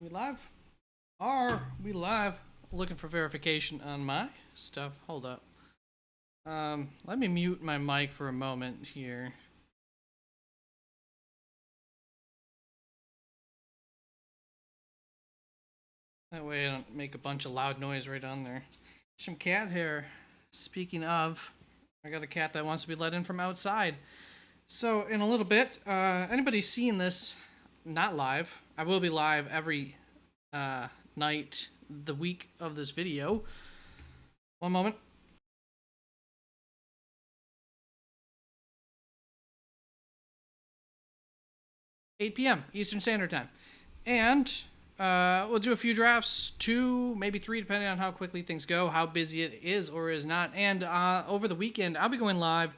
We live? Are we live? Looking for verification on my stuff. Hold up. Let me mute my mic for a moment here. That way I don't make a bunch of loud noise right on there. Some cat hair. Speaking of, I got a cat that wants to be let in from outside. So in a little bit, anybody seeing this not live, I will be live every night the week of this video. One moment. 8 p.m. Eastern Standard Time. And we'll do a few drafts, 2, maybe 3, depending on how quickly things go, how busy it is or is not. And over the weekend, I'll be going live,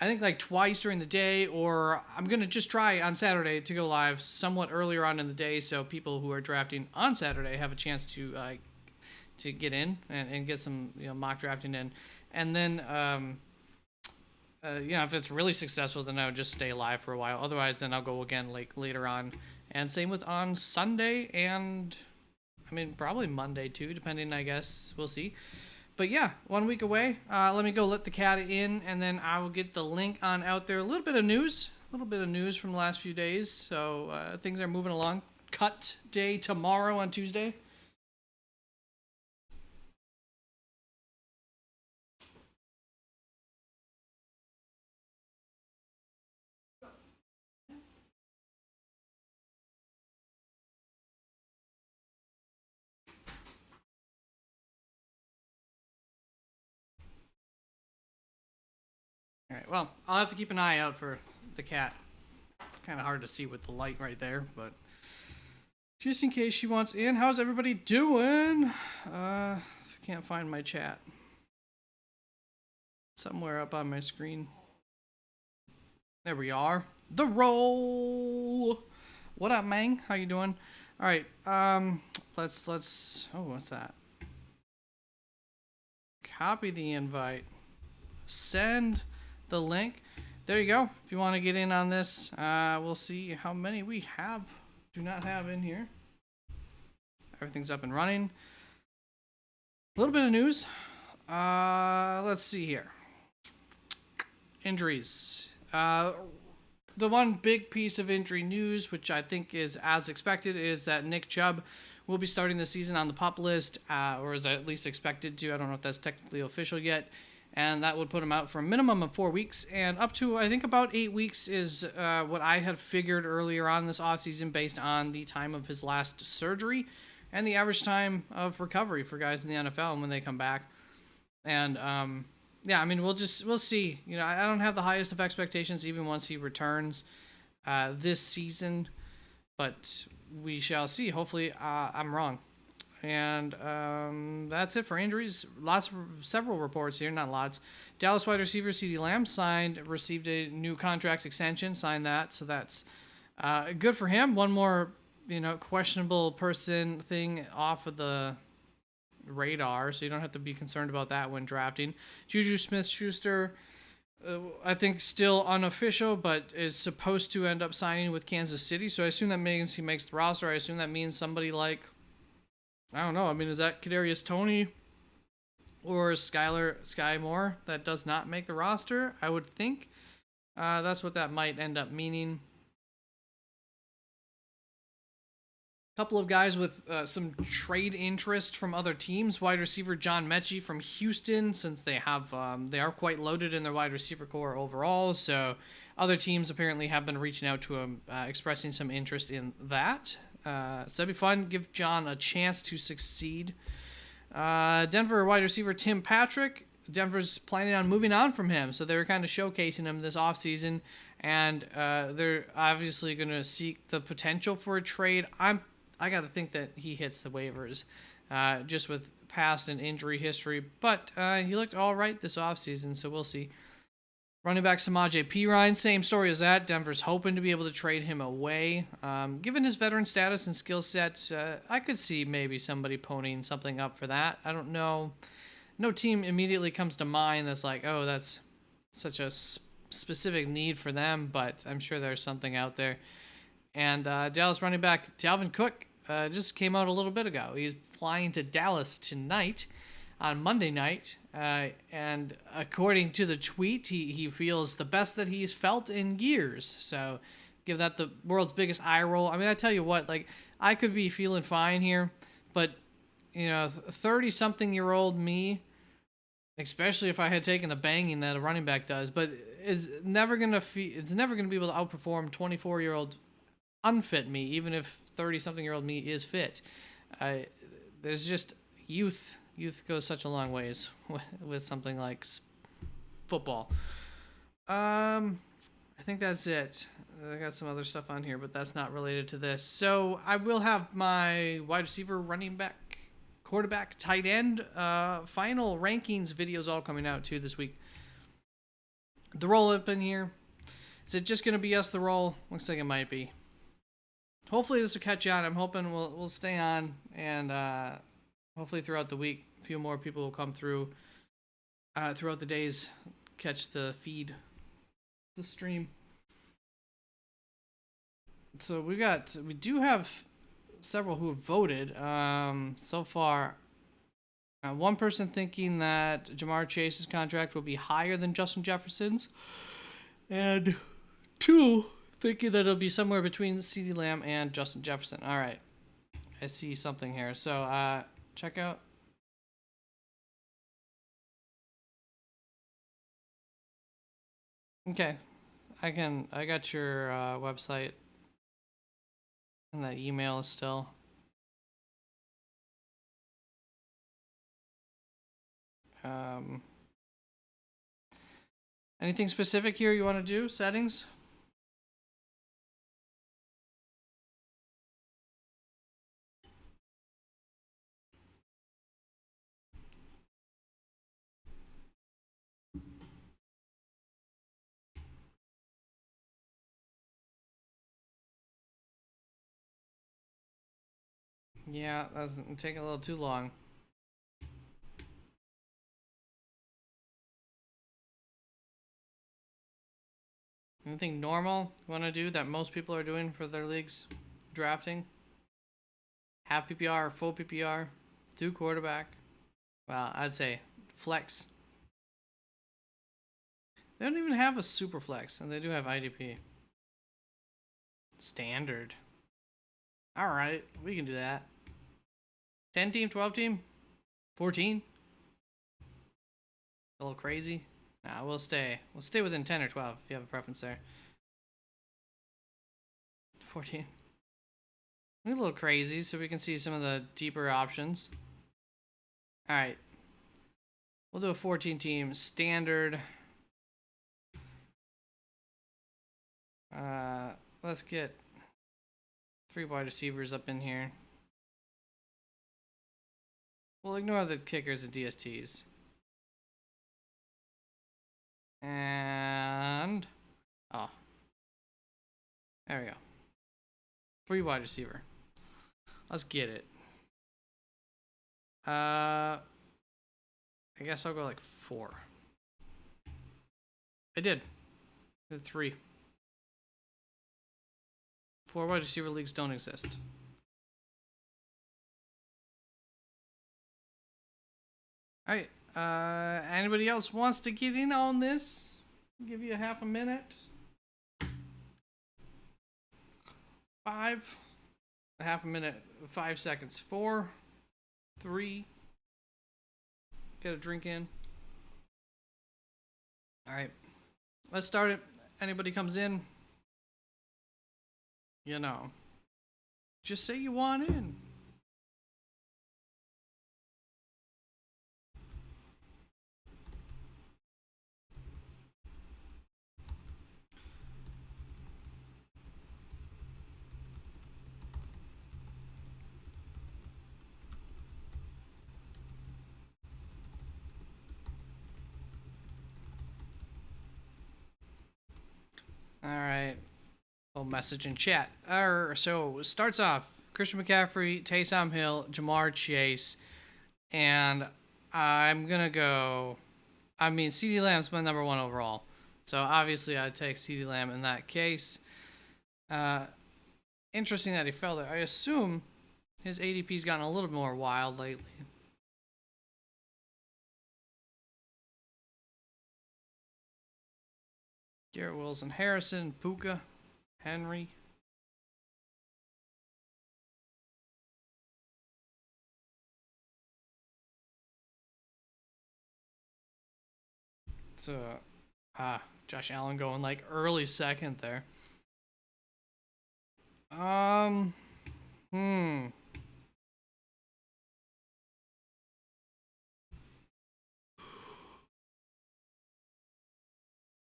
I think like twice during the day, or I'm going to just try on Saturday to go live somewhat earlier on in the day so people who are drafting on Saturday have a chance to get in and get some mock drafting in. And then if it's really successful, then I would just stay live for a while. Otherwise, then I'll go again later on. And same with on Sunday and, probably Monday too, depending, I guess. We'll see. But yeah, 1 week away. Let me go let the cat in, and then I will get the link on out there. A little bit of news from the last few days. So things are moving along. Cut day tomorrow on Tuesday. All right, well, I'll have to keep an eye out for the cat. Kind of hard to see with the light right there, but just in case she wants in. How's everybody doing? Can't find my chat. Somewhere up on my screen. There we are. The roll. What up, Mang? How you doing? All right. Let's. Oh, what's that? Copy the invite. Send the link. There you go. If you want to get in on this, we'll see how many we do not have in here. Everything's up and running. A little bit of news. Let's see here. Injuries. The one big piece of injury news, which I think is as expected, is that Nick Chubb will be starting the season on the PUP list, or is at least expected to. I don't know if that's technically official yet. And that would put him out for a minimum of 4 weeks, and up to, I think, about 8 weeks is what I had figured earlier on this offseason based on the time of his last surgery and the average time of recovery for guys in the NFL when they come back. And, we'll see. I don't have the highest of expectations even once he returns this season, but we shall see. Hopefully, I'm wrong. And that's it for injuries. Several reports here, not lots. Dallas wide receiver CeeDee Lamb received a new contract extension, signed that, so that's good for him. One more, questionable person thing off of the radar, so you don't have to be concerned about that when drafting. Juju Smith-Schuster, I think still unofficial, but is supposed to end up signing with Kansas City, so I assume that means he makes the roster. I assume that means somebody like, I don't know. Is that Kadarius Toney or Sky Moore that does not make the roster? I would think that's what that might end up meaning. A couple of guys with some trade interest from other teams. Wide receiver John Mechie from Houston, since they are quite loaded in their wide receiver core overall. So other teams apparently have been reaching out to him, expressing some interest in that. So that'd be fun. Give John a chance to succeed. Denver wide receiver Tim Patrick. Denver's planning on moving on from him, so they're kind of showcasing him this offseason, and they're obviously going to seek the potential for a trade. I got to think that he hits the waivers, just with past and injury history, but he looked all right this offseason, so we'll see. Running back Samaje Perine, same story as that. Denver's hoping to be able to trade him away. Given his veteran status and skill set, I could see maybe somebody ponying something up for that. I don't know. No team immediately comes to mind that's like, oh, that's such a specific need for them, but I'm sure there's something out there. And Dallas running back Dalvin Cook just came out a little bit ago. He's flying to Dallas tonight on Monday night. And according to the tweet, he feels the best that he's felt in years. So give that the world's biggest eye roll. I mean, I tell you what, like, I could be feeling fine here, but, 30-something-year-old me, especially if I had taken the banging that a running back does, but it's never gonna be able to outperform 24-year-old unfit me, even if 30-something-year-old me is fit. There's just youth. Youth goes such a long ways with something like football. I think that's it. I got some other stuff on here, but that's not related to this. So I will have my wide receiver, running back, quarterback, tight end, final rankings videos all coming out too this week. The roll up in here. Is it just going to be us, the roll? Looks like it might be. Hopefully this will catch on. I'm hoping we'll stay on, and hopefully throughout the week, a few more people will come through throughout the days, catch the feed, the stream. So we do have several who have voted so far. One person thinking that Jamar Chase's contract will be higher than Justin Jefferson's, and two thinking that it'll be somewhere between CeeDee Lamb and Justin Jefferson. All right, I see something here. So check out. Okay, I got your website, and that email is still. Anything specific here you want to do? Settings? Yeah, that's taking a little too long. Anything normal you want to do that most people are doing for their leagues? Drafting? Half PPR, full PPR, 2 quarterback. Well, I'd say flex. They don't even have a Superflex, and they do have IDP. Standard. Alright, we can do that. 10 team, 12 team, 14. A little crazy. Nah, we'll stay within 10 or 12 if you have a preference there. 14. We're a little crazy, so we can see some of the deeper options. Alright. We'll do a 14 team standard. Let's get 3 wide receivers up in here. We'll ignore the kickers and DSTs. And oh, there we go. 3 wide receiver. Let's get it. I guess I'll go like 4. I did 3. 4 wide receiver leagues don't exist. All right. Anybody else wants to get in on this? I'll give you a half a minute. 5. A half a minute. 5 seconds. 4. 3. Get a drink in. All right. Let's start it. Anybody comes in, just say you want in. All right. Little message in chat. So it starts off Christian McCaffrey, Taysom Hill, Jamar Chase, and I'm gonna go. I mean, CeeDee Lamb's my number 1 overall, so obviously I'd take CeeDee Lamb in that case. Interesting that he fell there. I assume His ADP's gotten a little more wild lately. Garrett Wilson, Harrison, Puka, Henry. So, Josh Allen going like early second there. Um, hmm.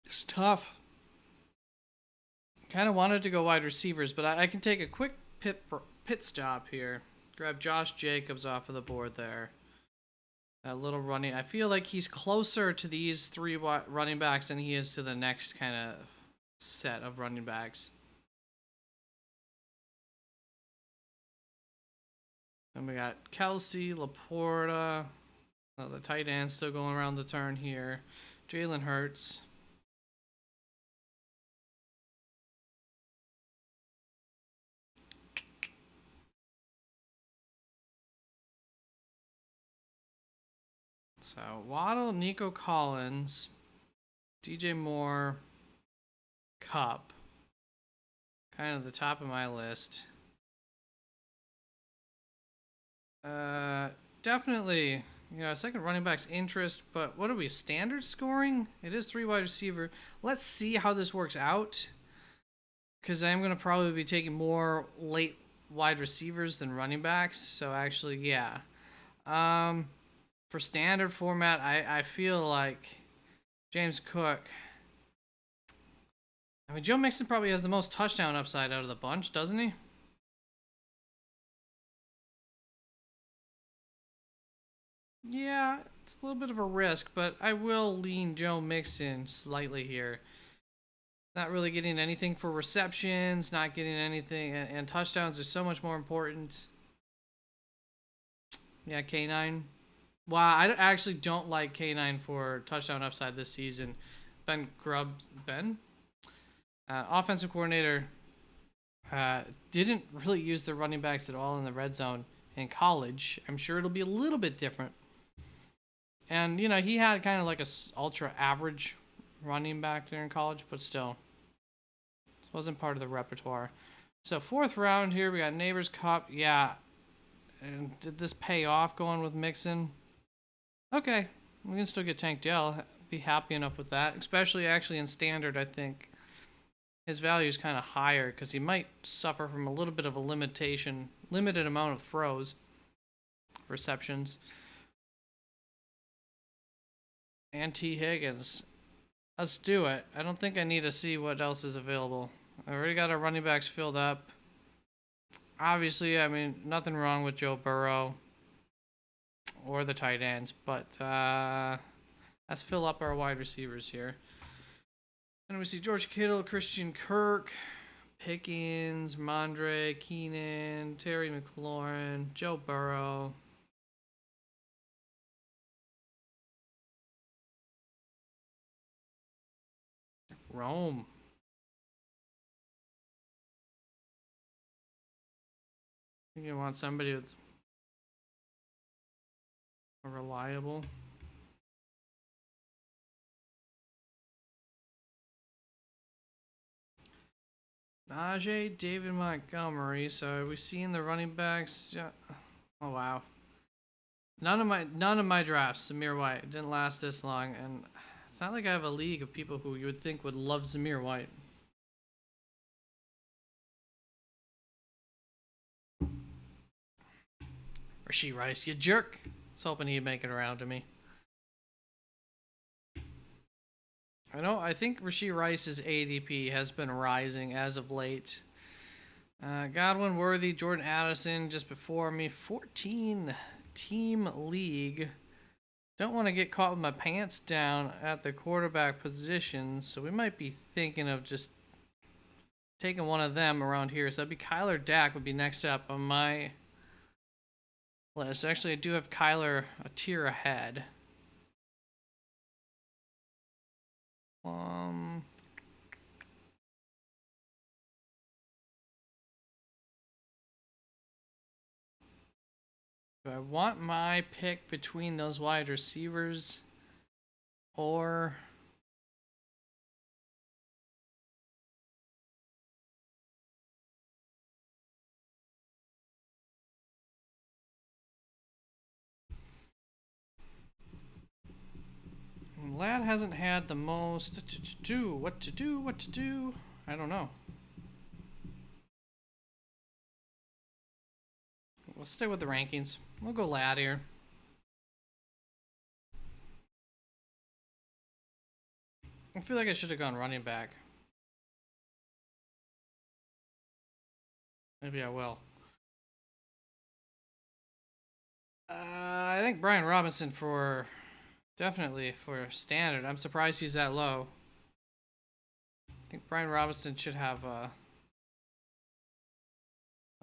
It's tough. Kind of wanted to go wide receivers, but I can take a quick pit stop here. Grab Josh Jacobs off of the board there. That little running. I feel like he's closer to these three running backs than he is to the next kind of set of running backs. Then we got Kelsey, Laporta. The tight end still going around the turn here. Jalen Hurts. So Waddle, Nico Collins, DJ Moore, Cup. Kind of the top of my list. Definitely, second running back's interest, but what are we, standard scoring? It is 3 wide receiver. Let's see how this works out, because I'm going to probably be taking more late wide receivers than running backs, so actually, yeah. For standard format, I feel like James Cook. I mean, Joe Mixon probably has the most touchdown upside out of the bunch, doesn't he? Yeah, it's a little bit of a risk, but I will lean Joe Mixon slightly here. Not really getting anything for receptions, not getting anything, and touchdowns are so much more important. Yeah, K9. Wow, I actually don't like K9 for touchdown upside this season. Ben? Offensive coordinator, didn't really use the running backs at all in the red zone in college. I'm sure it'll be a little bit different. And, he had kind of like a ultra average running back there in college, but still, it wasn't part of the repertoire. So 4th round here, we got Neighbors Cup. Yeah. And did this pay off going with Mixon? Okay. We can still get Tank Dell. Be happy enough with that. Especially actually in standard, I think his value is kind of higher because he might suffer from a little bit of a limited amount of throws, receptions. And T. Higgins. Let's do it. I don't think I need to see what else is available. I already got our running backs filled up. Obviously, I mean, nothing wrong with Joe Burrow or the tight ends, but let's fill up our wide receivers here. And we see George Kittle, Christian Kirk, Pickens, Mondre, Keenan, Terry McLaurin, Joe Burrow. Rome. I think you want somebody with a reliable. Najee, David Montgomery. So are we seeing the running backs? Yeah. Oh wow. None of my drafts, Zamir White, didn't last this long, and it's not like I have a league of people who you would think would love Zamir White. Rashee Rice, you jerk. I was hoping he'd make it around to me. I think Rashee Rice's ADP has been rising as of late. Godwin, Worthy, Jordan Addison just before me. 14 team league. Don't want to get caught with my pants down at the quarterback position, so we might be thinking of just taking one of them around here. So that'd be Kyler Dak would be next up on my list. Actually, I do have Kyler a tier ahead. Do I want my pick between those wide receivers or... Lad hasn't had the most to do. What to do? What to do? I don't know. We'll stay with the rankings. We'll go Lad here. I feel like I should have gone running back. Maybe I will. I think Brian Robinson for... Definitely for standard. I'm surprised he's that low. I think Brian Robinson should have,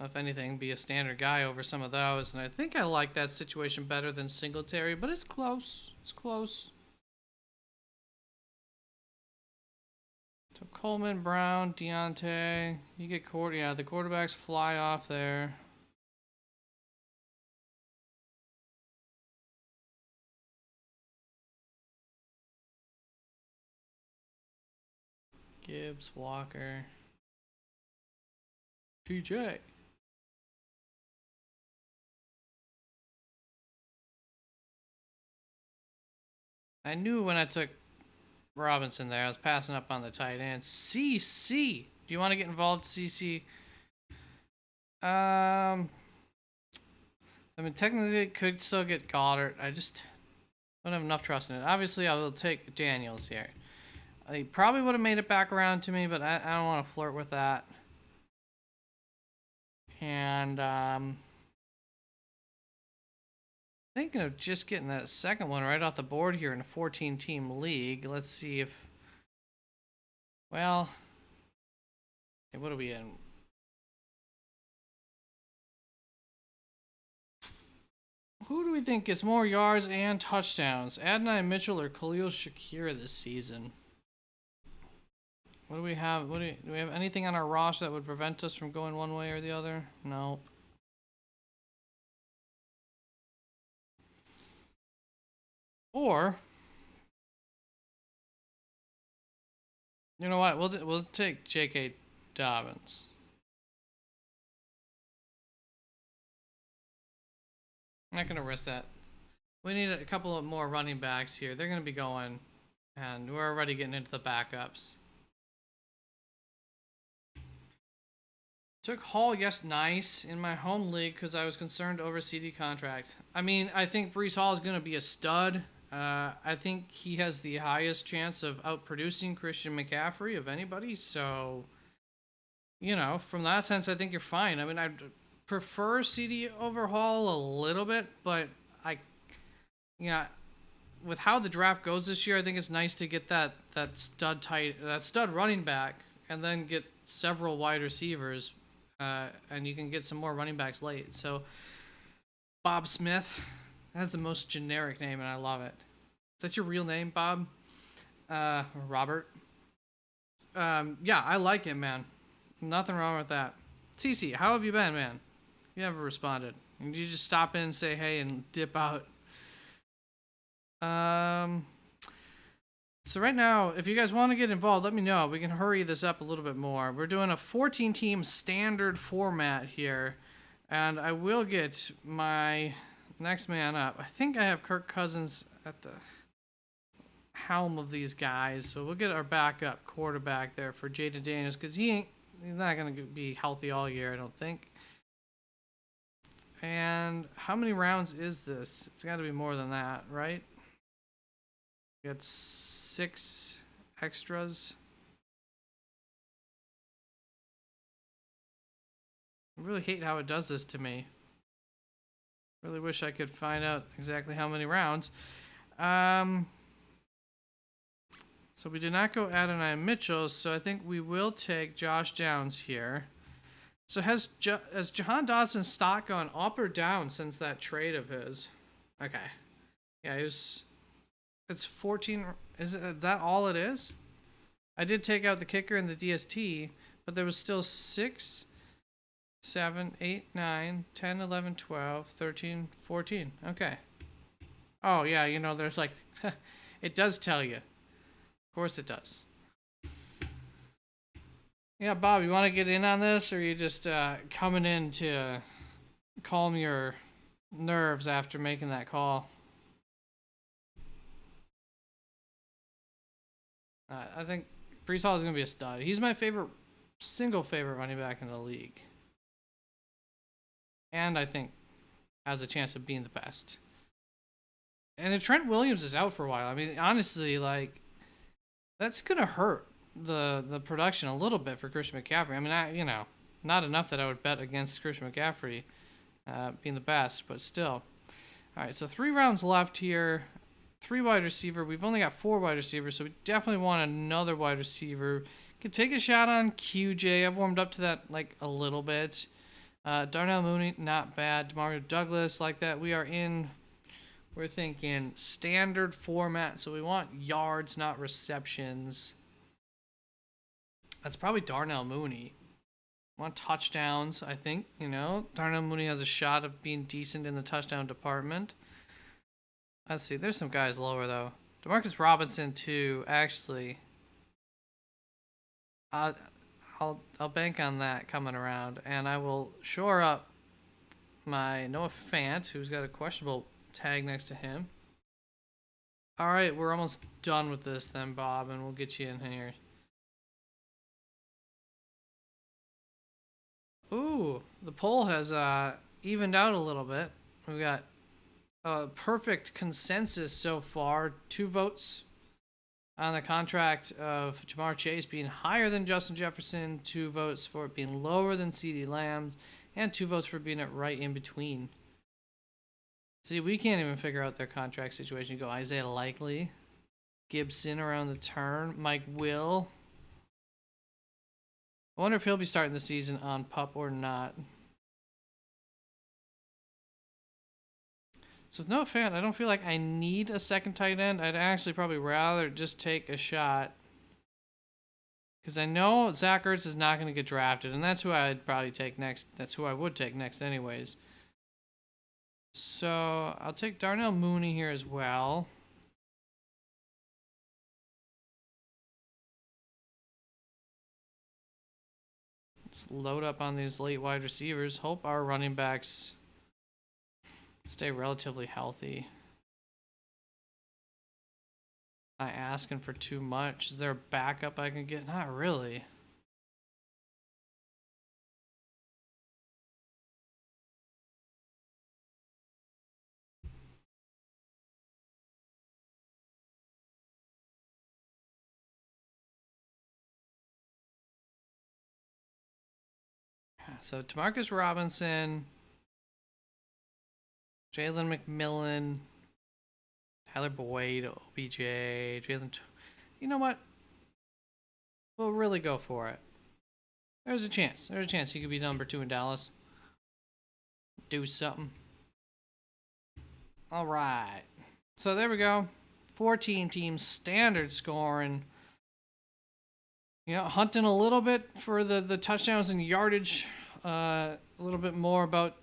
if anything, be a standard guy over some of those. And I think I like that situation better than Singletary, but it's close. It's close. So Coleman, Brown, Deontay. You get yeah, the quarterbacks fly off there. Gibbs, Walker, TJ. I knew when I took Robinson there, I was passing up on the tight end. CC. Do you want to get involved, CC? I mean, technically, it could still get Goddard. I just don't have enough trust in it. Obviously, I will take Daniels here. He probably would have made it back around to me, but I don't want to flirt with that. And thinking of just getting that second one right off the board here in a 14-team league. Let's see if... Well... Hey, what are we in? Who do we think gets more yards and touchdowns? Adonai Mitchell or Khalil Shakir this season? What do we have? Do we have anything on our roster that would prevent us from going one way or the other? Nope. Or, you know what? We'll take J.K. Dobbins. I'm not gonna risk that. We need a couple of more running backs here. They're gonna be going, and we're already getting into the backups. Took Hall, yes, nice, in my home league because I was concerned over CD contract. I mean, I think Breece Hall is going to be a stud. I think he has the highest chance of outproducing Christian McCaffrey of anybody. So, you know, from that sense, I think you're fine. I mean, I'd prefer CD over Hall a little bit, but with how the draft goes this year, I think it's nice to get that stud running back, and then get several wide receivers. And you can get some more running backs late. So, Bob Smith, that's the most generic name, and I love it. Is that your real name, Bob? Robert? Yeah, I like it, man. Nothing wrong with that. CC, how have you been, man? You haven't responded. You just stop in and say hey and dip out. So right now, if you guys want to get involved, let me know. We can hurry this up a little bit more. We're doing a 14-team standard format here, and I will get my next man up. I think I have Kirk Cousins at the helm of these guys, so we'll get our backup quarterback there for Jaden Daniels, because he's not going to be healthy all year, I don't think. And how many rounds is this? It's got to be more than that, right? We got 6 extras. I really hate how it does this to me. Really wish I could find out exactly how many rounds. So we did not go Adonai Mitchell, so I think we will take Josh Downs here. So has Jahan Dotson's stock gone up or down since that trade of his? Okay. Yeah, it's 14. Is that all it is? I did take out the kicker and the DST, but there was still 6. 7, 8, 9, 10, 11, 12, 13, 14. Okay. Oh, yeah, you know, there's like, it does tell you. Of course it does. Yeah, Bob, you want to get in on this, or are you just coming in to calm your nerves after making that call? I think Brees Hall is going to be a stud. He's my single favorite running back in the league. And I think has a chance of being the best. And if Trent Williams is out for a while, I mean, honestly, like, that's going to hurt the production a little bit for Christian McCaffrey. I mean, not enough that I would bet against Christian McCaffrey being the best, but still. All right, so 3 rounds left here. 3 wide receiver. We've only got 4 wide receivers, so we definitely want another wide receiver. Could take a shot on QJ. I've warmed up to that like a little bit. Darnell Mooney, not bad. Demario Douglas, like that. We're thinking standard format, so we want yards, not receptions. That's probably Darnell Mooney. We want touchdowns, I think. Darnell Mooney has a shot of being decent in the touchdown department. Let's see. There's some guys lower, though. Demarcus Robinson, too, actually. I'll bank on that coming around, and I will shore up my Noah Fant, who's got a questionable tag next to him. All right, we're almost done with this then, Bob, and we'll get you in here. Ooh, the poll has evened out a little bit. We've got a perfect consensus so far. 2 votes on the contract of Jamar Chase being higher than Justin Jefferson, 2 votes for it being lower than CeeDee Lamb, and 2 votes for being it right in between. See, we can't even figure out their contract situation. You go Isaiah Likely, Gibson around the turn, Mike Will. I wonder if he'll be starting the season on PUP or not. So no fan, I don't feel like I need a second tight end. I'd actually probably rather just take a shot. Because I know Zach Ertz is not going to get drafted, and that's who I'd probably take next. That's who I would take next anyways. So I'll take Darnell Mooney here as well. Let's load up on these late wide receivers. Hope our running backs stay relatively healthy. Not asking for too much. Is there a backup I can get? Not really. So Demarcus Robinson, Jalen McMillan, Tyler Boyd, OBJ, Jalen. You know what? We'll really go for it. There's a chance. There's a chance he could be number 2 in Dallas. Do something. All right. So there we go. 14 teams, standard scoring. Hunting a little bit for the touchdowns and yardage. A little bit more about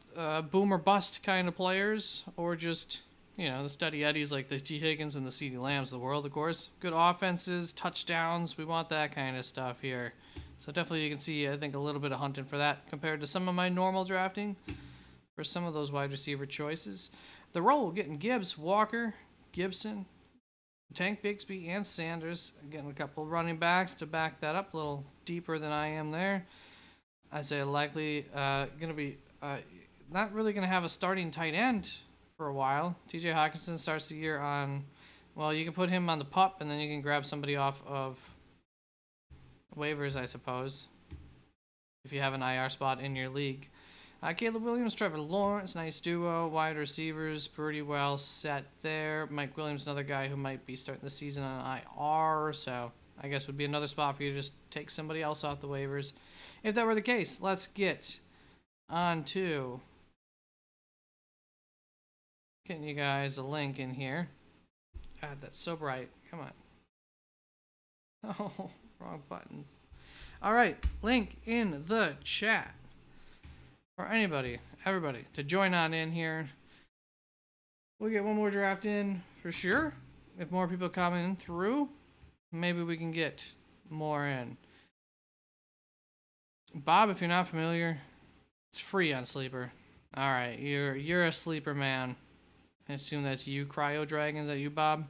boom or bust kind of players, or just the steady eddies like the T. Higgins and the CeeDee Lambs of the world, of course. Good offenses, touchdowns. We want that kind of stuff here. So definitely you can see, I think, a little bit of hunting for that compared to some of my normal drafting for some of those wide receiver choices. The roll getting Gibbs, Walker, Gibson, Tank Bigsby, and Sanders. Getting a couple running backs to back that up a little deeper than I am there. Isaiah Likely going to be not really going to have a starting tight end for a while. TJ Hawkinson starts the year on, well, you can put him on the PUP, and then you can grab somebody off of waivers, I suppose, if you have an IR spot in your league. Caleb Williams, Trevor Lawrence, nice duo. Wide receivers, pretty well set there. Mike Williams, another guy who might be starting the season on IR, so I guess would be another spot for you to just take somebody else off the waivers. If that were the case, let's get on to getting you guys a link in here. God, that's so bright. Come on. Oh, wrong buttons. All right, link in the chat. or anybody, everybody, to join on in here. We'll get one more draft in for sure. If more people come in through, maybe we can get more in. Bob, if you're not familiar, it's free on Sleeper. All right, you're a Sleeper man. I assume that's you, Cryo Dragons. Is that you, Bob?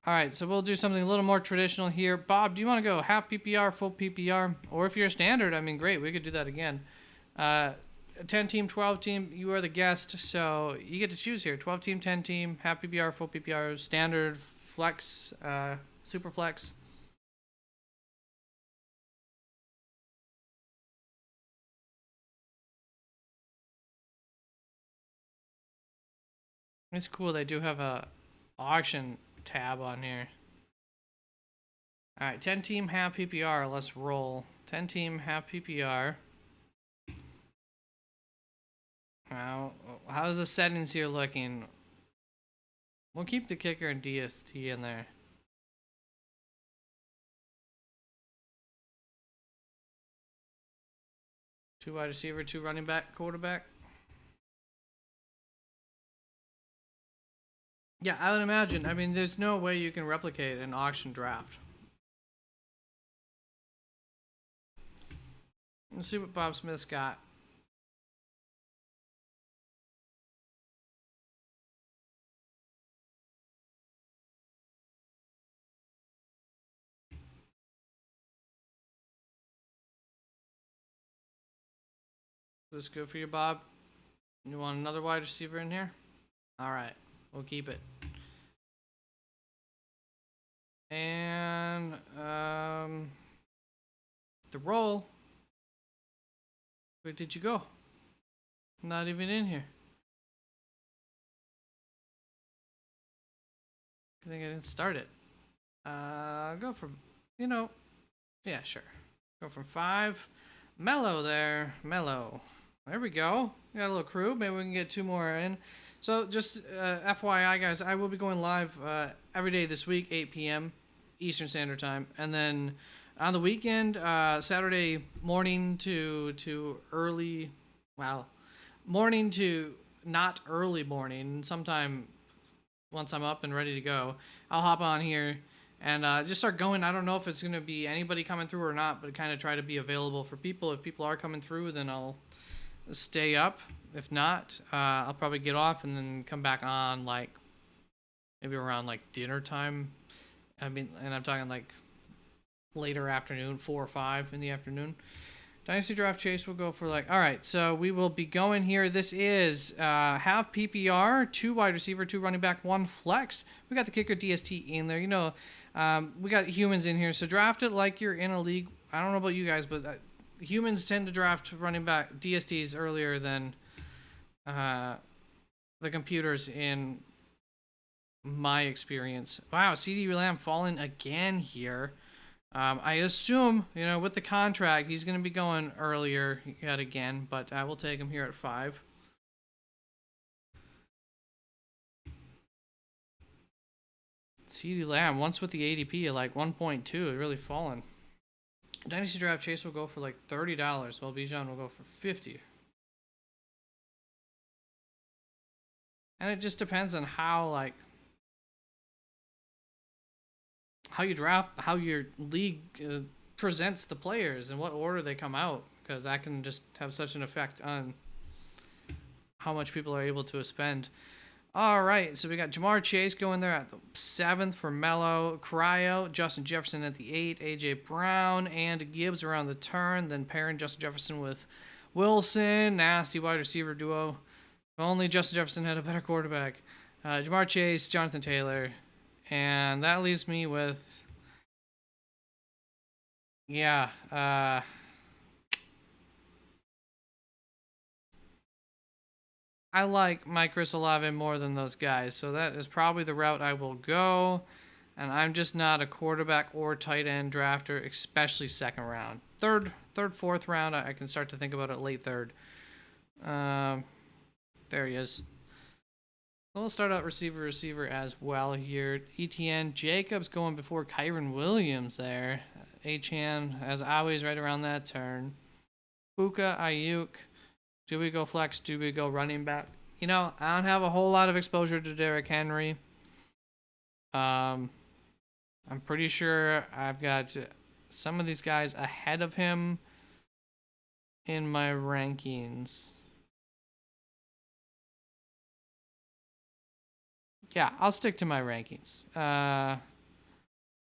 All right, so we'll do something a little more traditional here. Bob, do you want to go half PPR, full PPR? Or if you're a standard, I mean, great, we could do that again. 10 team, 12 team, you are the guest, so you get to choose here. 12 team, 10 team, half PPR, full PPR, standard, flex, super flex. It's cool, they do have a auction tab on here. All right, 10 team, half PPR, let's roll. 10 team, half PPR. Now, how's the settings here looking? We'll keep the kicker and DST in there. Two wide receiver, two running back, quarterback. Yeah, I would imagine. I mean, there's no way you can replicate an auction draft. Let's see what Bob Smith's got. Is this good for you, Bob? You want another wide receiver in here? All right, we'll keep it. And the roll. Where did you go? Not even in here. I think I didn't start it. Go from, yeah, sure. Go from 5. Mellow there. Mellow. There we go. We got a little crew. Maybe we can get 2 more in. So just FYI, guys, I will be going live every day this week, 8 p.m. Eastern Standard Time. And then on the weekend, Saturday morning to early, morning to not early morning, sometime once I'm up and ready to go, I'll hop on here and just start going. I don't know if it's going to be anybody coming through or not, but kind of try to be available for people. If people are coming through, then I'll stay up. If not, I'll probably get off and then come back on like maybe around like dinner time. I mean, and I'm talking like later afternoon, 4 or 5 in the afternoon. Dynasty Draft Chase will go for like, all right, so we will be going here. This is half PPR, 2 wide receiver, 2 running back, 1 flex. We got the kicker DST in there. We got humans in here, so draft it like you're in a league. I don't know about you guys, but humans tend to draft running back DSTs earlier than the computers in my experience. Wow, CD Lamb falling again here. I assume, with the contract, he's going to be going earlier yet again, but I will take him here at 5. CeeDee Lamb, once with the ADP at like 1.2, it really fallen. Dynasty Draft Chase will go for like $30, while Bijan will go for 50. And it just depends on how you draft, how your league presents the players and what order they come out, because that can just have such an effect on how much people are able to spend. All right, so we got Jamar Chase going there at the 7th for Mello, Cryo, Justin Jefferson at the 8, AJ Brown, and Gibbs around the turn. Then pairing Justin Jefferson with Wilson, nasty wide receiver duo. If only Justin Jefferson had a better quarterback. Jamar Chase, Jonathan Taylor, and that leaves me with, I like Mike Chris Olave more than those guys, so that is probably the route I will go. And I'm just not a quarterback or tight end drafter, especially second round. Third, fourth round, I can start to think about it late third. There he is. We'll start out receiver as well here. ETN Jacobs going before Kyron Williams there. Achan, as always, right around that turn. Puka, Ayuk. Do we go flex? Do we go running back? You know, I don't have a whole lot of exposure to Derrick Henry. I'm pretty sure I've got some of these guys ahead of him in my rankings. Yeah, I'll stick to my rankings. I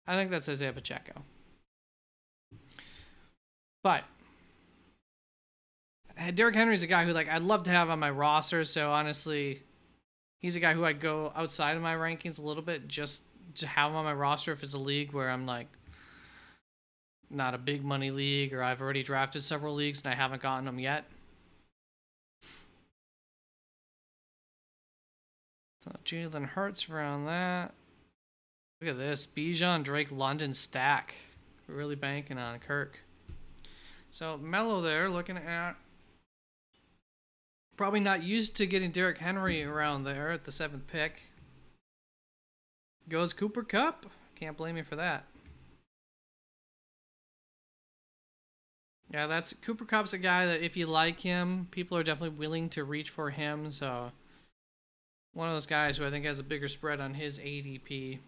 think that's Isaiah Pacheco. But Derrick Henry's a guy who, like, I'd love to have on my roster. So honestly, he's a guy who I'd go outside of my rankings a little bit just to have him on my roster if it's a league where I'm like not a big money league or I've already drafted several leagues and I haven't gotten them yet. So Jalen Hurts around that. Look at this. Bijan, Drake, London stack. We're really banking on Kirk. So Mello there looking at probably not used to getting Derrick Henry around there at the 7th pick. Goes Cooper Kupp. Can't blame you for that. Yeah, that's Cooper Kupp's a guy that if you like him, people are definitely willing to reach for him. So one of those guys who I think has a bigger spread on his ADP.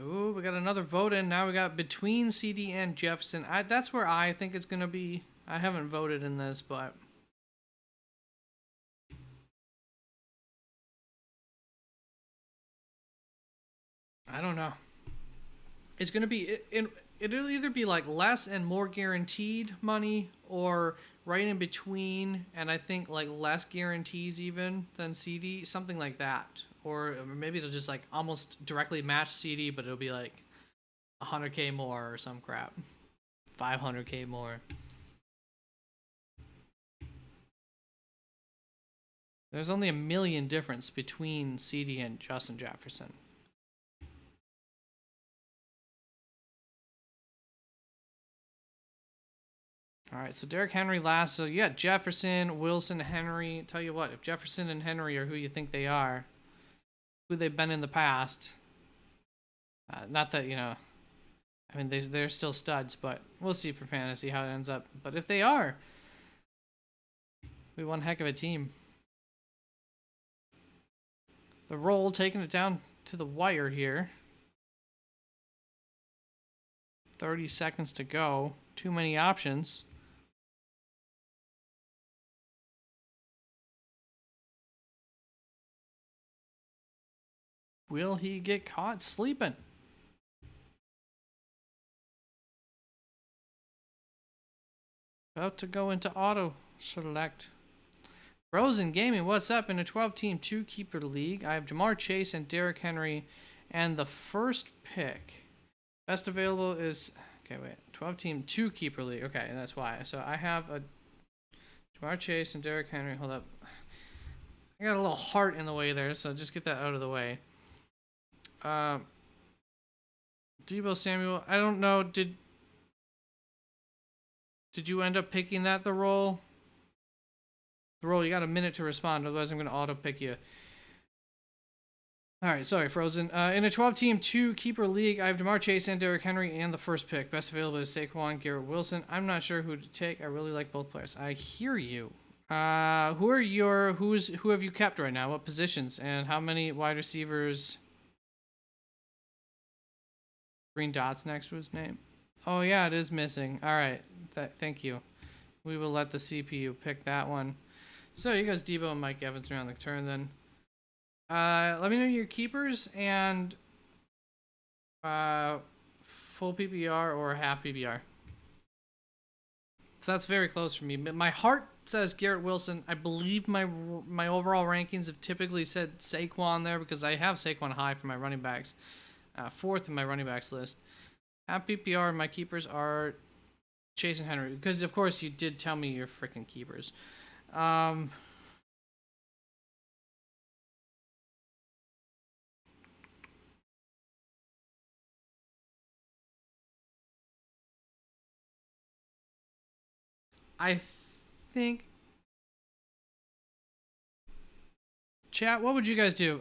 Ooh, we got another vote in. Now we got between CD and Jefferson. That's where I think it's going to be. I haven't voted in this, but I don't know. It's going to be it'll either be like less and more guaranteed money or right in between, and I think like less guarantees even than CD, something like that. Or maybe it'll just like almost directly match CD, but it'll be like 100K more or some crap. 500K more. There's only $1 million difference between CD and Justin Jefferson. All right, so Derrick Henry last. So you got Jefferson, Wilson, Henry. Tell you what, if Jefferson and Henry are who you think they are, who they've been in the past, not that, you know, I mean, they're still studs, but we'll see for fantasy how it ends up. But if they are, we one heck of a team. The roll taking it down to the wire here. 30 seconds to go. Too many options. Will he get caught sleeping? About to go into auto select. Frozen Gaming, what's up? In a 12-team 2-keeper league, I have Jamar Chase and Derrick Henry, and the first pick. Best available is... Okay, wait. 12-team 2-keeper league. Okay, that's why. So I have a Jamar Chase and Derrick Henry. Hold up. I got a little heart in the way there, so just get that out of the way. Deebo Samuel, I don't know. Did you end up picking that, the roll? The roll, you got a minute to respond, otherwise I'm going to auto-pick you. All right, sorry, Frozen. In a 12-team 2-keeper league, I have Jamar Chase and Derrick Henry and the first pick. Best available is Saquon, Garrett Wilson. I'm not sure who to take. I really like both players. I hear you. Who have you kept right now? What positions? And how many wide receivers? Green dots next to his name. Oh, yeah, it is missing. All right. Thank you. We will let the CPU pick that one. So you guys, Deebo and Mike Evans around the turn then. Let me know your keepers and full PPR or half PPR. So that's very close for me. My heart says Garrett Wilson. I believe my overall rankings have typically said Saquon there because I have Saquon high for my running backs. 4th in my running backs list. Half PPR, my keepers are Chase and Henry. Because, of course, you did tell me your freaking keepers. I think... Chat, what would you guys do?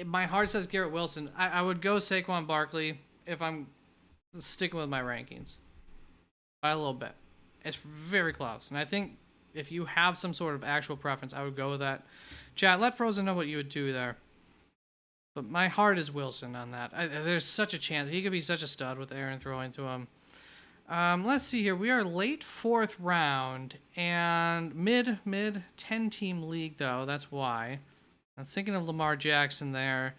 My heart says Garrett Wilson. I would go Saquon Barkley if I'm sticking with my rankings by a little bit. It's very close, and I think if you have some sort of actual preference, I would go with that. Chat, let Frozen know what you would do there. But my heart is Wilson on that. There's such a chance. He could be such a stud with Aaron throwing to him. Let's see here. We are late 4th round and mid 10-team league, though. That's why. I was thinking of Lamar Jackson there.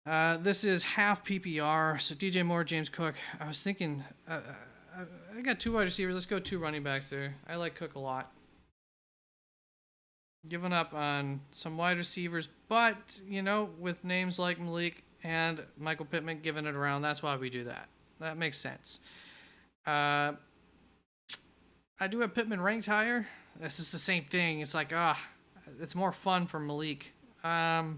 This is half PPR, so DJ Moore, James Cook. I was thinking, I got 2 wide receivers. Let's go 2 running backs there. I like Cook a lot. Giving up on some wide receivers, but, you know, with names like Malik and Michael Pittman giving it around, that's why we do that. That makes sense. I do have Pittman ranked higher. This is the same thing. It's like, it's more fun for Malik. The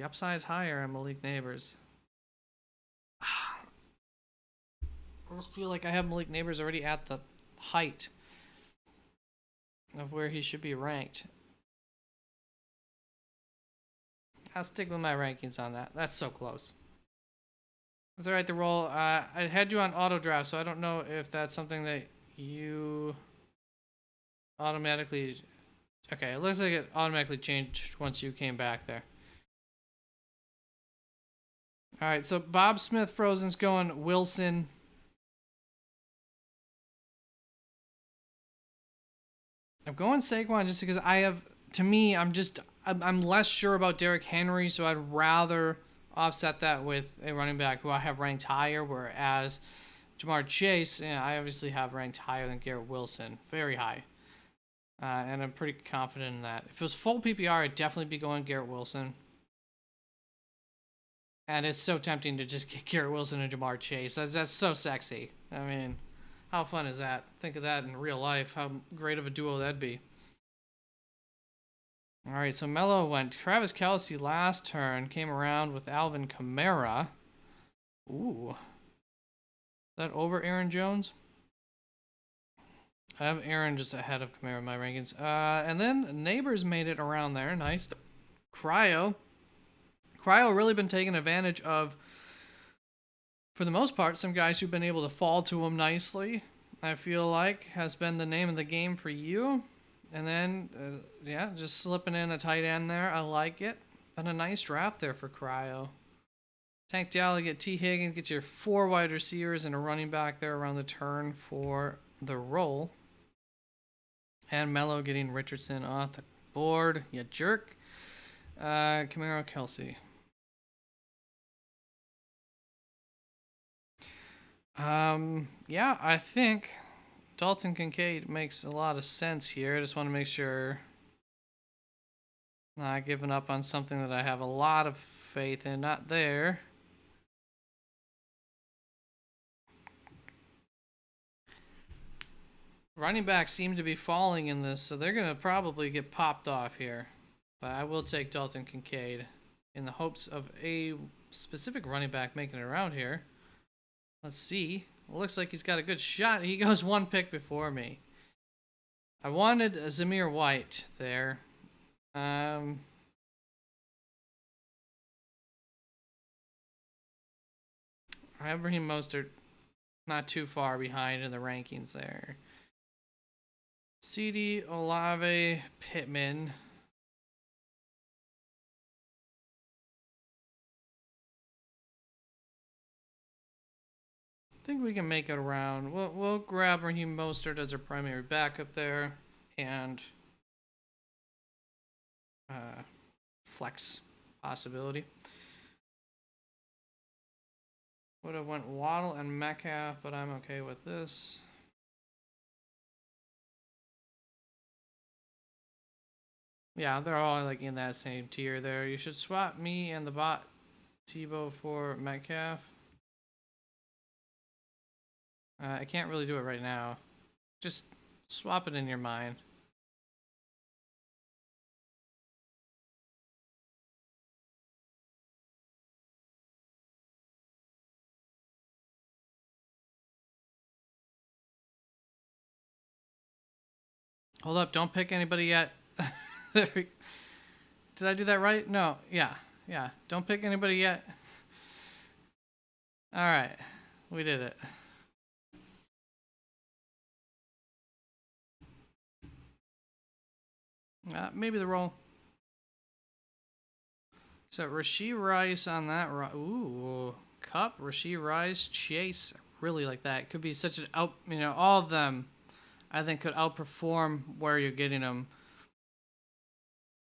upside is higher on Malik Neighbors. I just feel like I have Malik Neighbors already at the height of where he should be ranked. I'll stick with my rankings on that. That's so close. It's alright to roll. I had you on auto draft, so I don't know if that's something that you automatically... Okay, it looks like it automatically changed once you came back there. Alright, so Bob Smith Frozen's going Wilson. I'm going Saquon just because I'm less sure about Derrick Henry, so I'd rather offset that with a running back who I have ranked higher, whereas Jamar Chase, I obviously have ranked higher than Garrett Wilson, very high. And I'm pretty confident in that. If it was full PPR, I'd definitely be going Garrett Wilson. And it's so tempting to just get Garrett Wilson and Jamar Chase. That's so sexy. I mean, how fun is that? Think of that in real life. How great of a duo that'd be. All right, so Mello went Travis Kelce last turn. Came around with Alvin Kamara. Ooh. Is that over Aaron Jones? I have Aaron just ahead of Kamara in my rankings. And then Neighbors made it around there. Nice. Cryo really been taking advantage of, for the most part, some guys who've been able to fall to him nicely. I feel like has been the name of the game for you. And then, just slipping in a tight end there. I like it. Been a nice draft there for Cryo. Tank Dally, get T. Higgins, get your 4 wide receivers and a running back there around the turn for the roll. And Mello getting Richardson off the board. You jerk. Kamara, Kelce. I think Dalton Kincaid makes a lot of sense here. I just want to make sure I'm not giving up on something that I have a lot of faith in. Not there. Running backs seem to be falling in this, so they're going to probably get popped off here. But I will take Dalton Kincaid in the hopes of a specific running back making it around here. Let's see. It looks like he's got a good shot. He goes 1 pick before me. I wanted Zamir White there. I have Raheem Mostert not too far behind in the rankings there. CD, Olave, Pittman. I think we can make it around. We'll grab Raheem Mostert as our primary backup there, and flex possibility. Would have went Waddle and Metcalf, but I'm okay with this. Yeah, they're all like in that same tier there. You should swap me and the bot Tebow for Metcalf. I can't really do it right now. Just swap it in your mind. Hold up, don't pick anybody yet. Did I do that right? No. Yeah. Yeah. Don't pick anybody yet. All right. We did it. Maybe the roll. So Rashee Rice on that. Ooh. Cup, Rashee Rice, Chase. Really like that. Could be such an out. All of them, I think, could outperform where you're getting them.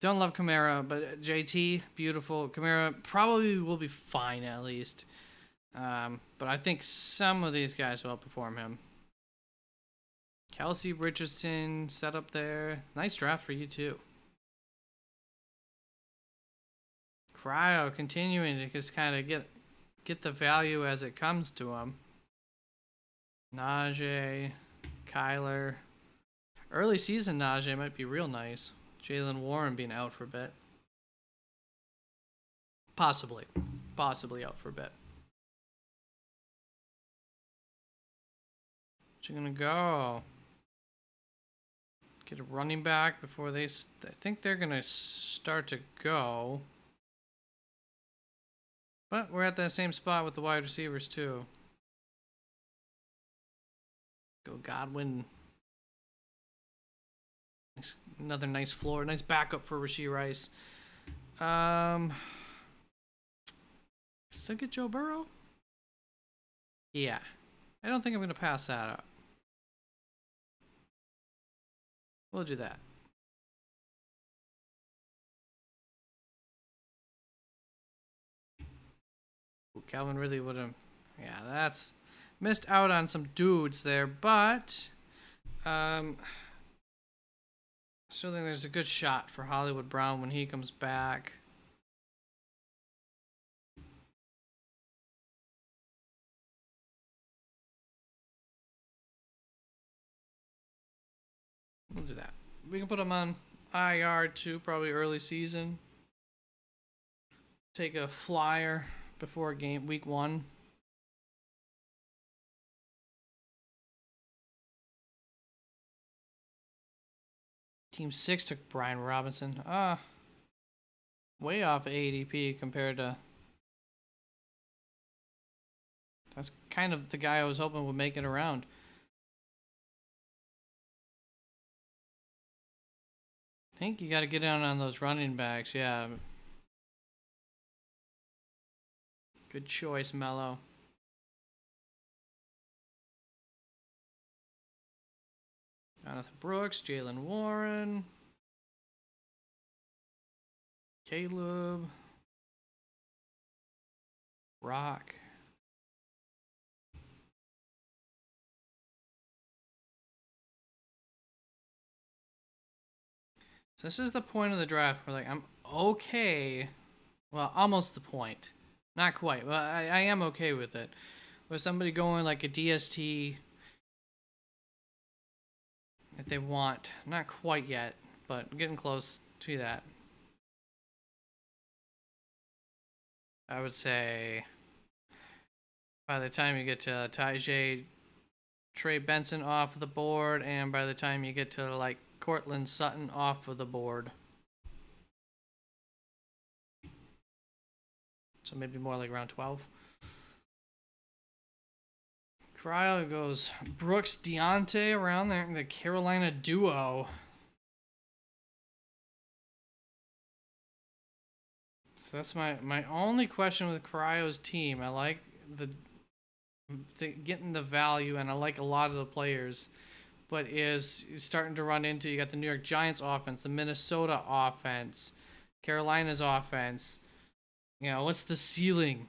Don't love Kamara, but JT, beautiful. Kamara probably will be fine at least. But I think some of these guys will outperform him. Kelsey Richardson set up there. Nice draft for you too. Cryo continuing to just kind of get the value as it comes to him. Najee, Kyler. Early season Najee might be real nice. Jalen Warren being out for a bit. Possibly out for a bit. What you gonna go? Get a running back before they... I think they're gonna start to go. But we're at that same spot with the wide receivers too. Go Godwin. Another nice floor. Nice backup for Rashee Rice. Still get Joe Burrow? Yeah. I don't think I'm going to pass that up. We'll do that. Ooh, Calvin really would have... Yeah, that's... Missed out on some dudes there, but... Still think there's a good shot for Hollywood Brown when he comes back. We'll do that. We can put him on IR too, probably early season. Take a flyer before week 1. Team 6 took Brian Robinson. Way off ADP compared to... That's kind of the guy I was hoping would make it around. I think you got to get down on those running backs, yeah. Good choice, Mello. Jonathan Brooks, Jalen Warren, Caleb, Rock. So this is the point of the draft where, like, I'm okay. Well, almost the point. Not quite. Well, I am okay with it. With somebody going like a DST, if they want. Not quite yet, but getting close to that. I would say by the time you get to Tajay, Trey Benson off of the board, and by the time you get to like Cortland Sutton off of the board. So maybe more like around 12. Cryo goes Brooks, Deontay around there, the Carolina duo. So that's my only question with Cryo's team. I like the getting the value, and I like a lot of the players. But is starting to run into, you got the New York Giants offense, the Minnesota offense, Carolina's offense. What's the ceiling?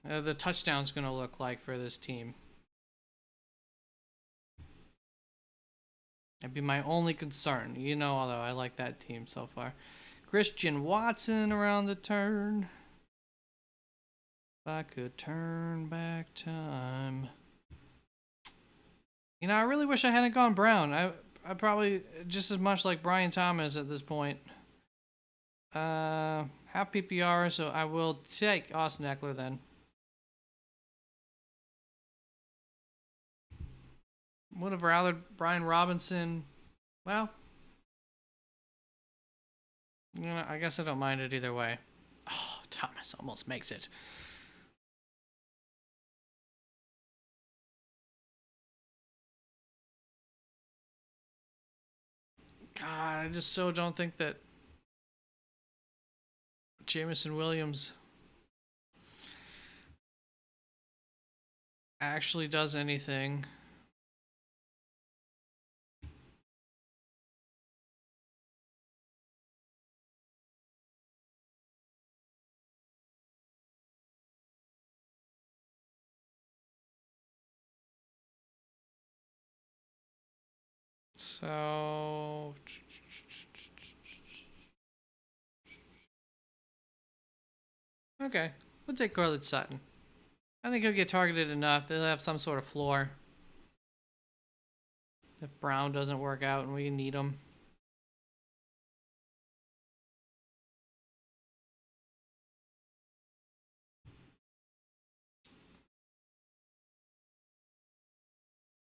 The touchdown's going to look like for this team. That'd be my only concern. Although I like that team so far. Christian Watson around the turn. If I could turn back time. I really wish I hadn't gone Brown. I probably just as much like Brian Thomas at this point. Half PPR, so I will take Austin Eckler then. Would have rather Brian Robinson. Well, You know, I guess I don't mind it either way. Oh, Thomas almost makes it. God, I just so don't think that Jameson Williams actually does anything. So, okay, we'll take Corlett Sutton. I think he'll get targeted enough. They'll have some sort of floor. If Brown doesn't work out and we need him.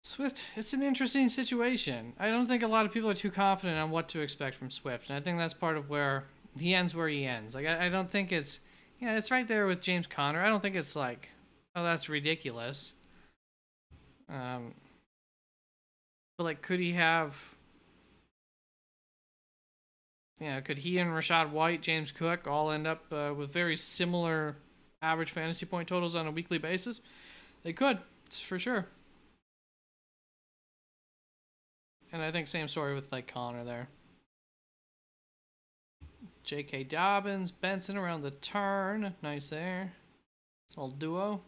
Swift, it's an interesting situation. I don't think a lot of people are too confident on what to expect from Swift, and I think that's part of where he ends where he ends. Like, I don't think it's, yeah, it's right there with James Conner. I don't think it's like, oh, that's ridiculous. Um, but like, could he have, yeah, could he and Rashad White, James Cook all end up with very similar average fantasy point totals on a weekly basis? They could, for sure. And I think same story with like Connor there. J.K. Dobbins, Benson around the turn. Nice there. It's a little duo.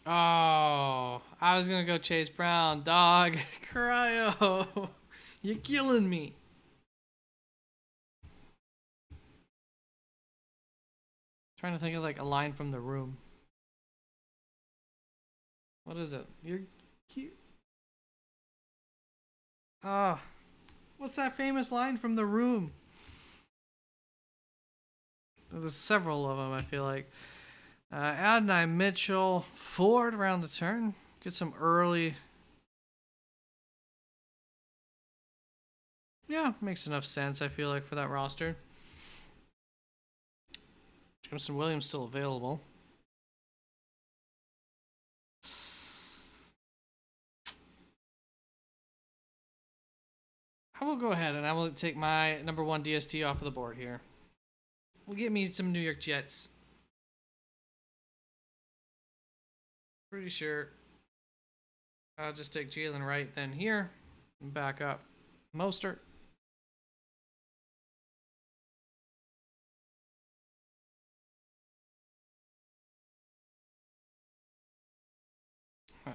Oh, I was going to go Chase Brown. Dog. Cryo. You're killing me. Trying to think of like a line from The Room. What is it? You're cute. Oh, what's that famous line from The Room? There's several of them, I feel like. Adonai Mitchell, Ford around the turn. Get some early. Yeah, makes enough sense, I feel like, for that roster. Jameson Williams still available. I will go ahead and I will take my number one DST off of the board here. We'll get me some New York Jets. Pretty sure. I'll just take Jalen Wright then here and back up Mostert.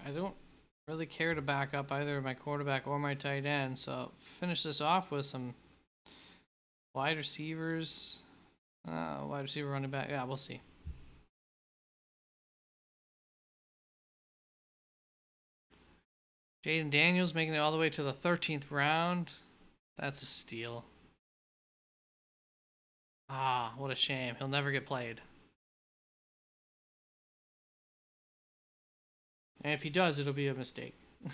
I don't really care to back up either my quarterback or my tight end, so finish this off with some wide receivers. Wide receiver running back. Yeah, we'll see. Jaden Daniels making it all the way to the 13th round. That's a steal. Ah, what a shame. He'll never get played. And if he does, it'll be a mistake. I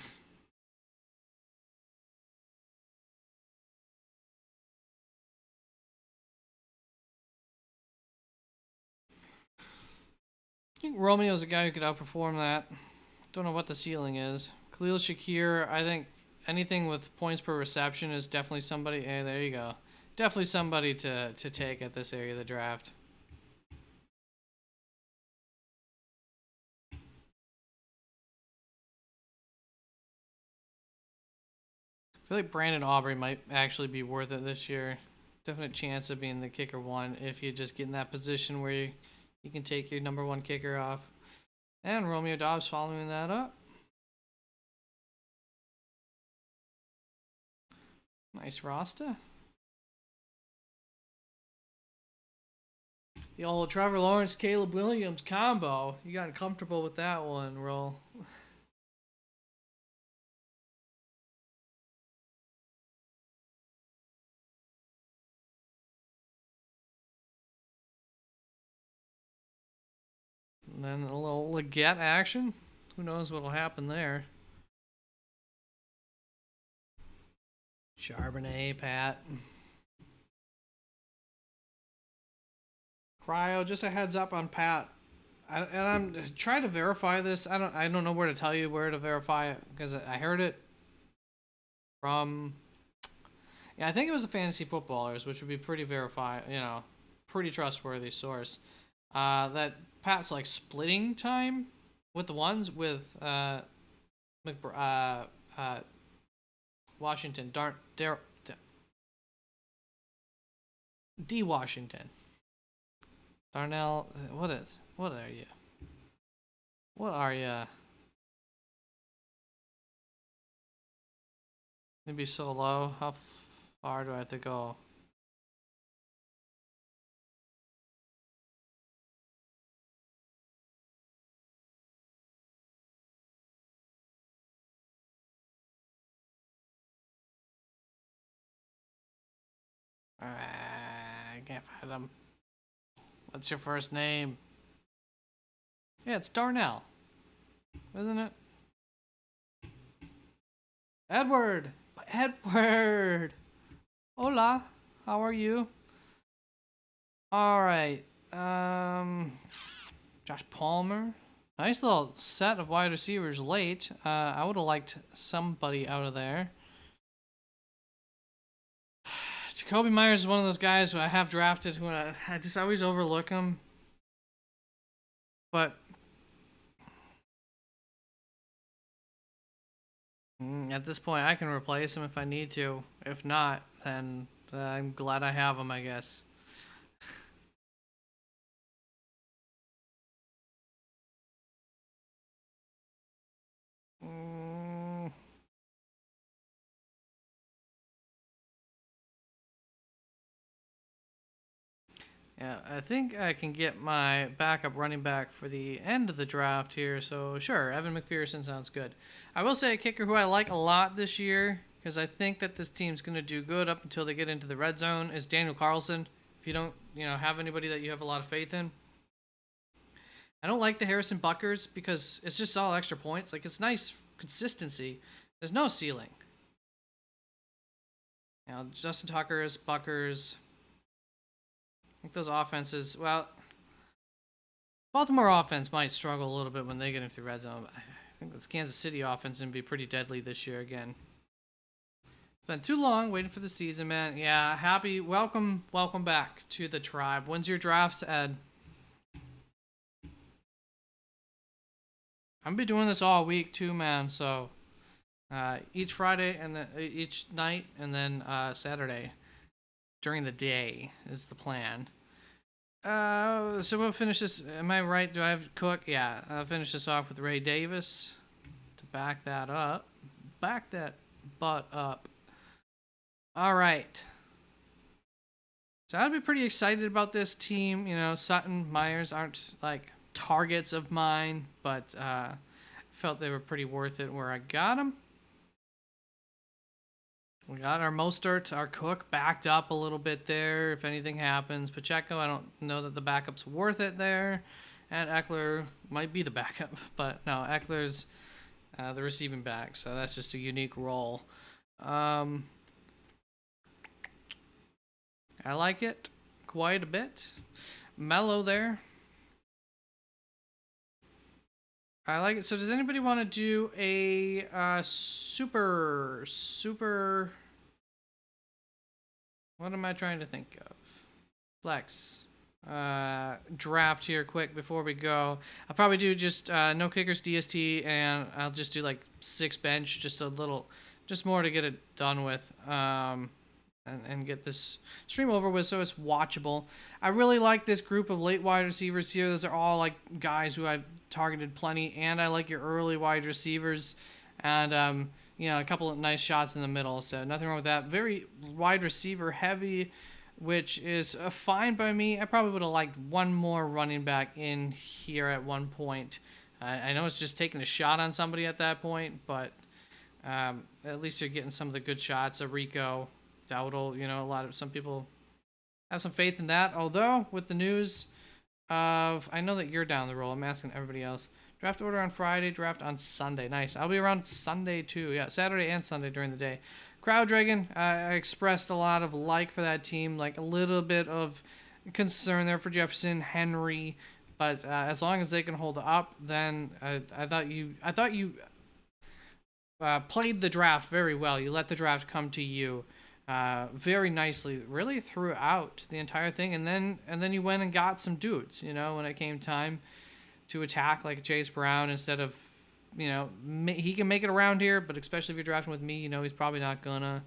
think Romeo's a guy who could outperform that. Don't know what the ceiling is. Khalil Shakir, I think anything with points per reception is definitely somebody. Hey, there you go. Definitely somebody to take at this area of the draft. I feel like Brandon Aubrey might actually be worth it this year. Definite chance of being the kicker one if you just get in that position where you can take your number one kicker off. And Romeo Dobbs following that up. Nice roster. The old Trevor Lawrence, Caleb Williams combo. You got comfortable with that one, Roll. And then a little Leggett action. Who knows what'll happen there. Charbonnet, Pat. Cryo, just a heads up on Pat. And I'm trying to verify this. I don't know where to tell you where to verify it because I heard it from. Yeah, I think it was the Fantasy Footballers, which would be pretty pretty trustworthy source. That Pat's like splitting time with the ones with Washington, D. Washington. Darnell, what are you? What are you? It'd be so low. How far do I have to go? I can't find him. What's your first name? Yeah, it's Darnell, isn't it? Edward! Edward! Hola! How are you? Alright. Josh Palmer. Nice little set of wide receivers late. I would have liked somebody out of there. Jacoby Myers is one of those guys who I have drafted who I just always overlook him. But at this point, I can replace him if I need to. If not, then I'm glad I have him, I guess. Yeah, I think I can get my backup running back for the end of the draft here. So sure, Evan McPherson sounds good. I will say a kicker who I like a lot this year, because I think that this team's going to do good up until they get into the red zone, is Daniel Carlson. If you don't, have anybody that you have a lot of faith in. I don't like the Harrison Buckers because it's just all extra points. Like, it's nice consistency. There's no ceiling. Justin Tucker's, Buckers. I think those offenses, well, Baltimore offense might struggle a little bit when they get into the red zone. I think this Kansas City offense is going to be pretty deadly this year again. It's been too long waiting for the season, man. Yeah, happy. Welcome back to the tribe. When's your draft, Ed? I'm going to be doing this all week too, man. So each Friday and then each night and then Saturday during the day is the plan. So we'll finish this. Am I right? Do I have Cook? Yeah, I'll finish this off with Ray Davis to back that up. Back that butt up. All right. So I'd be pretty excited about this team. Sutton, Myers aren't like targets of mine, but felt they were pretty worth it where I got them. We got our Mostert, our Cook backed up a little bit there if anything happens. Pacheco, I don't know that the backup's worth it there. And Eckler might be the backup, but no, Eckler's the receiving back, so that's just a unique role. I like it quite a bit. Mellow there. I like it. So does anybody want to do a super... What am I trying to think of? Flex. Draft here quick before we go. I'll probably do just no kickers DST, and I'll just do like 6 bench, just more to get it done with. And get this stream over with so it's watchable. I really like this group of late wide receivers here. Those are all like guys who I've targeted plenty, and I like your early wide receivers, and a couple of nice shots in the middle, so nothing wrong with that. Very wide receiver heavy, which is fine by me. I probably would have liked one more running back in here at one point. I know it's just taking a shot on somebody at that point, but at least you're getting some of the good shots. A Rico, Dowdle, some people have some faith in that. Although with the news of, I know that you're down the roll. I'm asking everybody else. Draft order on Friday, draft on Sunday. Nice. I'll be around Sunday too. Yeah, Saturday and Sunday during the day. Crowd Dragon, I expressed a lot of like for that team, like a little bit of concern there for Jefferson, Henry, but as long as they can hold up, then I thought you played the draft very well. You let the draft come to you very nicely, really throughout the entire thing, and then you went and got some dudes. You know, when it came time to attack, like Chase Brown, instead of, you know, he can make it around here, but especially if you're drafting with me, you know, he's probably not gonna.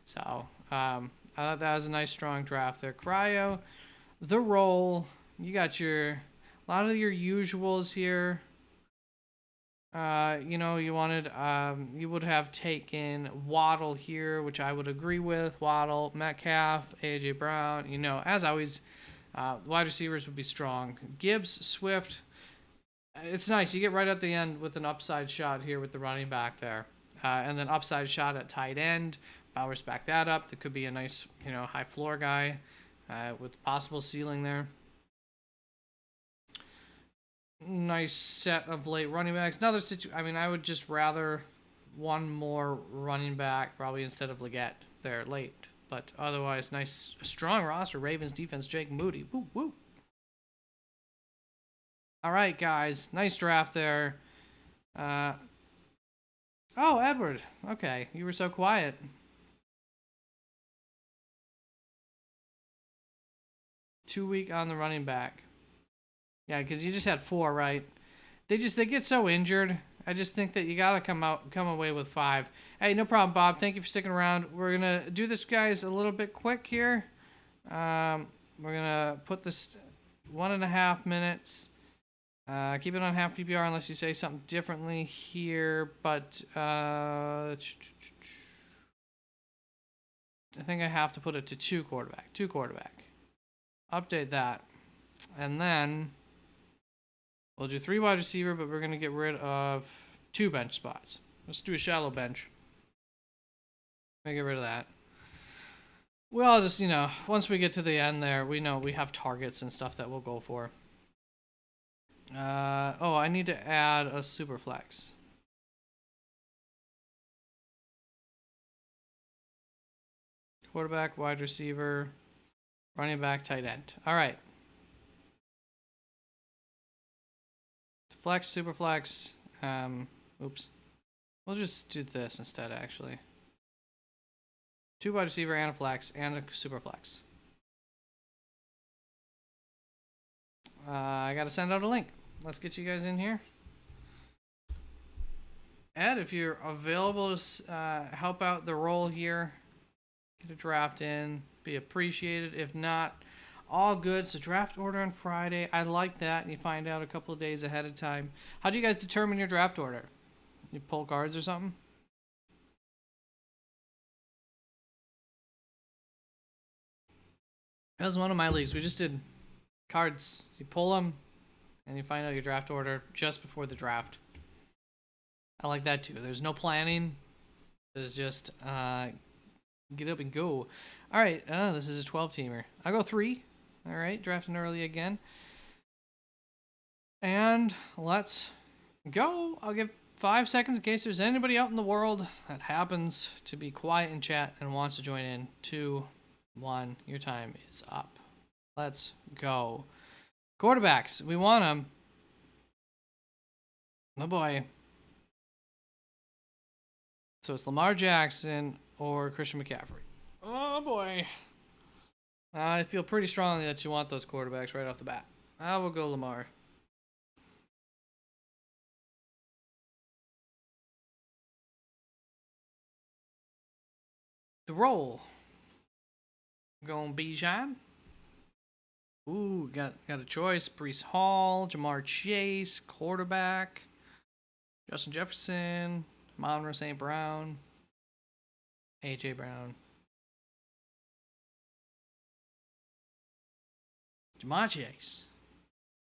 So I thought that was a nice strong draft there. Cryo, the roll. You got a lot of your usuals here. You know, you would have taken Waddle here, which I would agree with. Waddle, Metcalf, A.J. Brown. You know, as always, wide receivers would be strong. Gibbs, Swift. It's nice. You get right at the end with an upside shot here with the running back there. And then upside shot at tight end. Bowers back that up. That could be a nice, you know, high floor guy with possible ceiling there. Nice set of late running backs. I mean, I would just rather one more running back probably instead of Leggett there late. But otherwise, nice, strong roster. Ravens defense, Jake Moody. Woo, woo. All right, guys. Nice draft there. Oh, Edward. Okay, you were so quiet. Two-week on the running back. Yeah, because you just had 4, right? They get so injured. I just think that you gotta come away with 5. Hey, no problem, Bob. Thank you for sticking around. We're gonna do this, guys, a little bit quick here. We're gonna put this 1.5 minutes. Keep it on half PPR unless you say something differently here. But I think I have to put it to 2 quarterback. 2 quarterback. Update that, and then we'll do 3 wide receiver, but we're going to get rid of 2 bench spots. Let's do a shallow bench. Get rid of that. We'll just, you know, once we get to the end there, we know we have targets and stuff that we'll go for. I need to add a Superflex. Quarterback, wide receiver, running back, tight end. All right. Flex, Superflex. Oops. We'll just do this instead, actually. 2 wide receiver and a flex and a Superflex. I gotta send out a link. Let's get you guys in here. Ed, if you're available to help out the role here, get a draft in, be appreciated. If not, all good. So draft order on Friday. I like that. And you find out a couple of days ahead of time. How do you guys determine your draft order? You pull cards or something? That was one of my leagues. We just did cards. You pull them, and you find out your draft order just before the draft. I like that too. There's no planning. There's just get up and go. All right. This is a 12-teamer. I'll go 3. All right. Drafting early again. And let's go. I'll give 5 seconds in case there's anybody out in the world that happens to be quiet in chat and wants to join in. 2, 1. Your time is up. Let's go. Quarterbacks. We want them. Oh boy. So it's Lamar Jackson or Christian McCaffrey. Oh boy. I feel pretty strongly that you want those quarterbacks right off the bat. I will go Lamar. The roll. Going Bijan. Ooh, got a choice. Breece Hall, Jamar Chase, quarterback. Justin Jefferson, Amon-Ra St. Brown, A.J. Brown. Jamar Chase.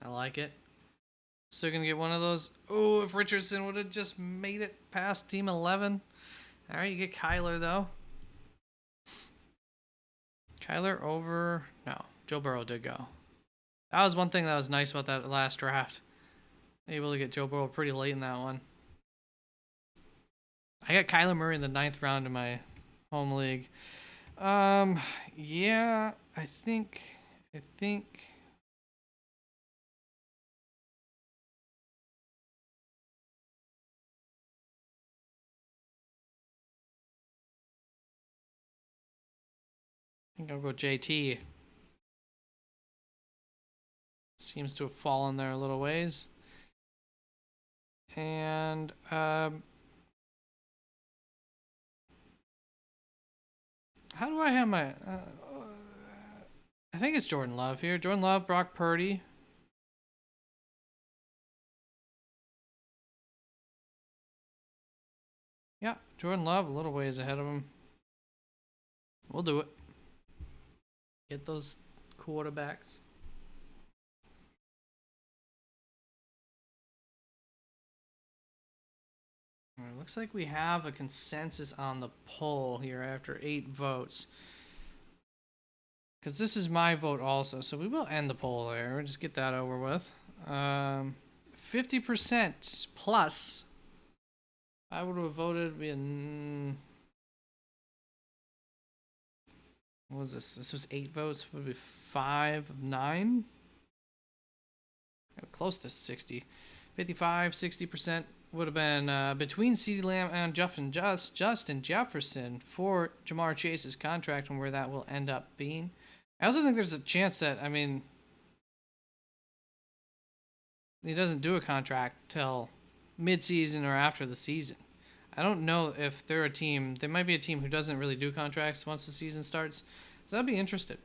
I like it. Still going to get one of those. Ooh, if Richardson would have just made it past Team 11. All right, you get Kyler, though. Kyler over... No, Joe Burrow did go. That was one thing that was nice about that last draft. Able to get Joe Burrow pretty late in that one. I got Kyler Murray in the 9th round in my home league. Yeah, I think I think I'll go JT. Seems to have fallen there a little ways. And how do I have my? I think it's Jordan Love here. Jordan Love, Brock Purdy. Yeah, Jordan Love, a little ways ahead of him. We'll do it. Get those quarterbacks. All right, looks like we have a consensus on the poll here after 8 votes. Because this is my vote also, so we will end the poll there. We'll just get that over with. 50% plus. I would have voted in. What was this? This was 8 votes. Would be 5 of 9. Close to 60. 55, 60% would have been between CeeDee Lamb and Justin Jefferson for Jamar Chase's contract and where that will end up being. I also think there's a chance that, I mean, he doesn't do a contract till mid-season or after the season. I don't know if they're a team. They might be a team who doesn't really do contracts once the season starts. So I'd be interested.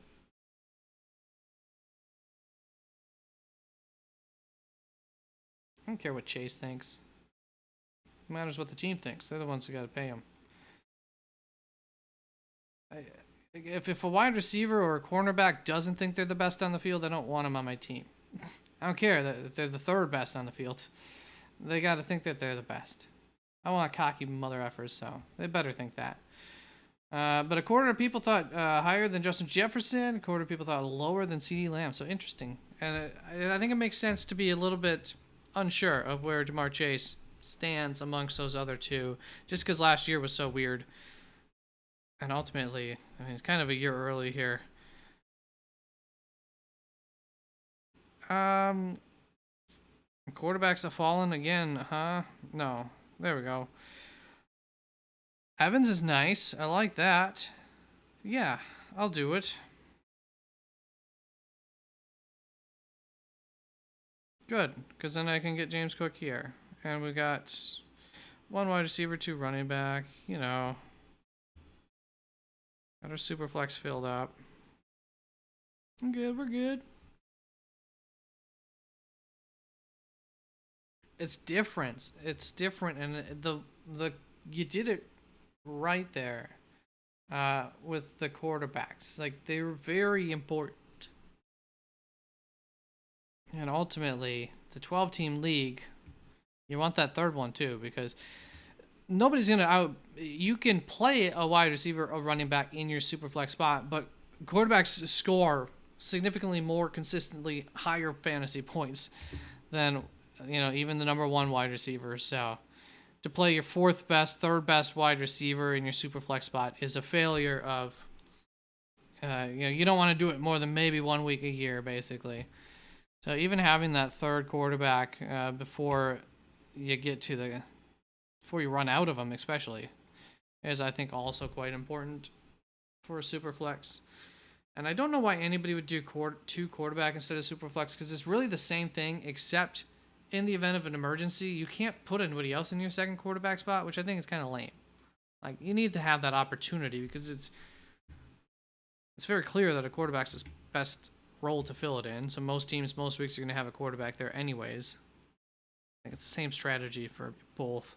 I don't care what Chase thinks. It matters what the team thinks. They're the ones who got to pay him. If a wide receiver or a cornerback doesn't think they're the best on the field, I don't want them on my team. I don't care if they're the 3rd best on the field. They got to think that they're the best. I want cocky mother effers, so they better think that. But a quarter of people thought higher than Justin Jefferson. A quarter of people thought lower than CeeDee Lamb. So interesting. And I think it makes sense to be a little bit unsure of where Jamar Chase stands amongst those other two, just because last year was so weird. And ultimately, I mean, it's kind of a year early here. Quarterbacks have fallen again, huh? No. There we go. Evans is nice. I like that. Yeah, I'll do it. Good, because then I can get James Cook here. And we got 1 wide receiver, 2 running back. You know. Got our Superflex filled up. I'm good, we're good. It's different. It's different, and the you did it right there with the quarterbacks. Like, they were very important. And ultimately, the 12-team league, you want that 3rd one too, because nobody's going to out. You can play a wide receiver, a running back in your super flex spot, but quarterbacks score significantly more consistently higher fantasy points than, even the number 1 wide receiver. So to play your 4th best, 3rd best wide receiver in your super flex spot is a failure of, you don't want to do it more than maybe 1 week a year, basically. So even having that 3rd quarterback before you run out of them, especially, is, I think, also quite important for a super flex. And I don't know why anybody would do 2 quarterback instead of super flex, because it's really the same thing, except in the event of an emergency, you can't put anybody else in your 2nd quarterback spot, which I think is kind of lame. Like, you need to have that opportunity, because it's very clear that a quarterback's his best role to fill it in. So most teams, most weeks, are going to have a quarterback there anyways. I think it's the same strategy for both.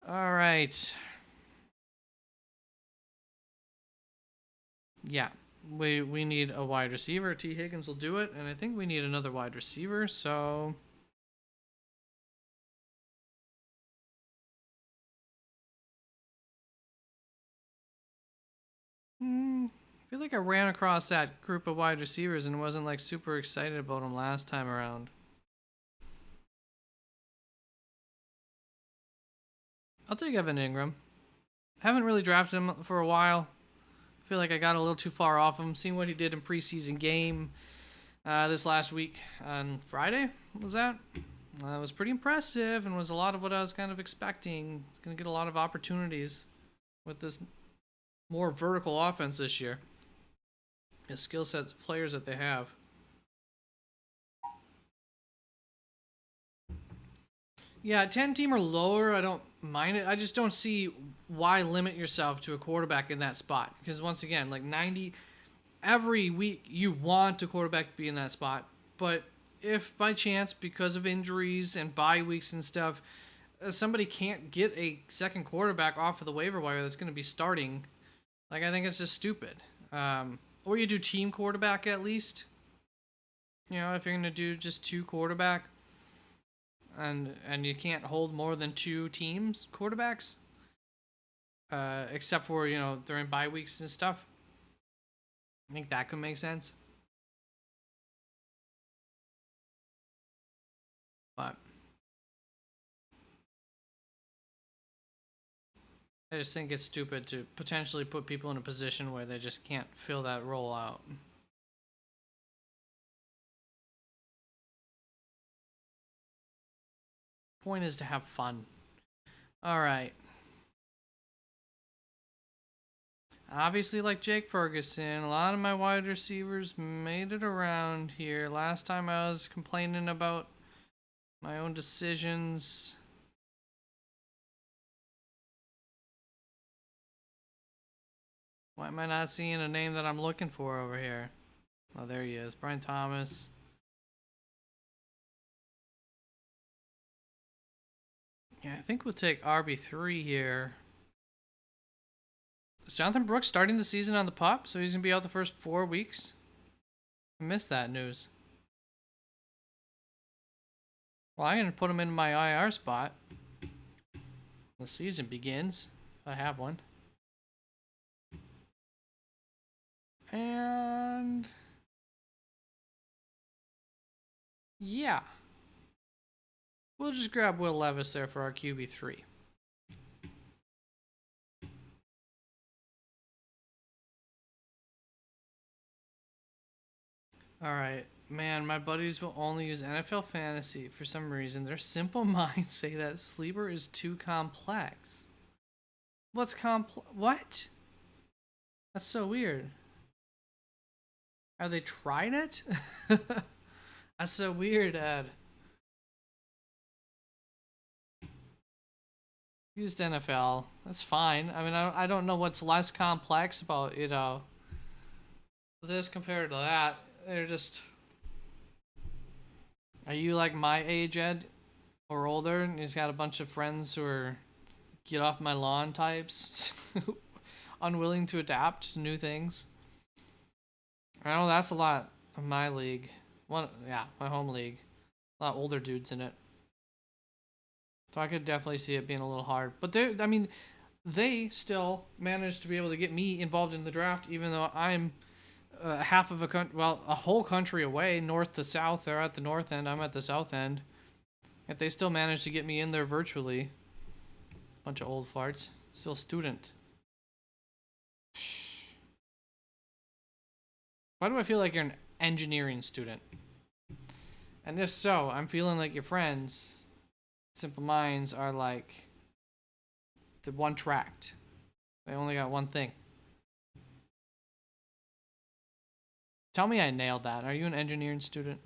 All right. Yeah, we need a wide receiver. T. Higgins will do it, and I think we need another wide receiver. So I feel like I ran across that group of wide receivers and wasn't like super excited about them last time around. I'll take Evan Ingram. Haven't really drafted him for a while. I feel like I got a little too far off him. Seeing what he did in preseason game this last week on Friday, was that? It was pretty impressive and was a lot of what I was kind of expecting. He's going to get a lot of opportunities with this more vertical offense this year. The skill sets of players that they have. Yeah, 10 team or lower, I don't mind it. I just don't see why limit yourself to a quarterback in that spot. Because once again, like 90, every week you want a quarterback to be in that spot. But if by chance, because of injuries and bye weeks and stuff, somebody can't get a second quarterback off of the waiver wire that's going to be starting, like I think it's just stupid. Or you do team quarterback at least. You know, if you're going to do just two quarterback, and you can't hold more than two teams quarterbacks, except for during bye weeks and stuff. I think that could make sense. But I just think it's stupid to potentially put people in a position where they just can't fill that role out. Point is to have fun. All right. Obviously, like Jake Ferguson, a lot of my wide receivers made it around here. Last time I was complaining about my own decisions. Why am I not seeing a name that I'm looking for over here? Oh, there he is. Brian Thomas. Yeah, I think we'll take RB3 here. Is Jonathan Brooks starting the season on the pup? So he's going to be out the first 4 weeks? I missed that news. Well, I'm going to put him in my IR spot. The season begins, if I have one. And yeah. We'll just grab Will Levis there for our QB3. Alright. Man, my buddies will only use NFL Fantasy for some reason. Their simple minds say that Sleeper is too complex. What's complex? What? That's so weird. Have they tried it? That's so weird, Ed. Used NFL. That's fine. I mean, I don't know what's less complex about, this compared to that. They're just... Are you like my age, Ed? Or older? And he's got a bunch of friends who are get off my lawn types. Unwilling to adapt to new things. I know that's a lot of my league. My home league. A lot of older dudes in it. So I could definitely see it being a little hard. But they still managed to be able to get me involved in the draft, even though I'm half of a whole country away, north to south. They're at the north end, I'm at the south end. Yet they still managed to get me in there virtually. Bunch of old farts. Still student. Why do I feel like you're an engineering student? And if so, I'm feeling like your friends, Simple Minds, are like the one tracked. They only got one thing. Tell me I nailed that. Are you an engineering student?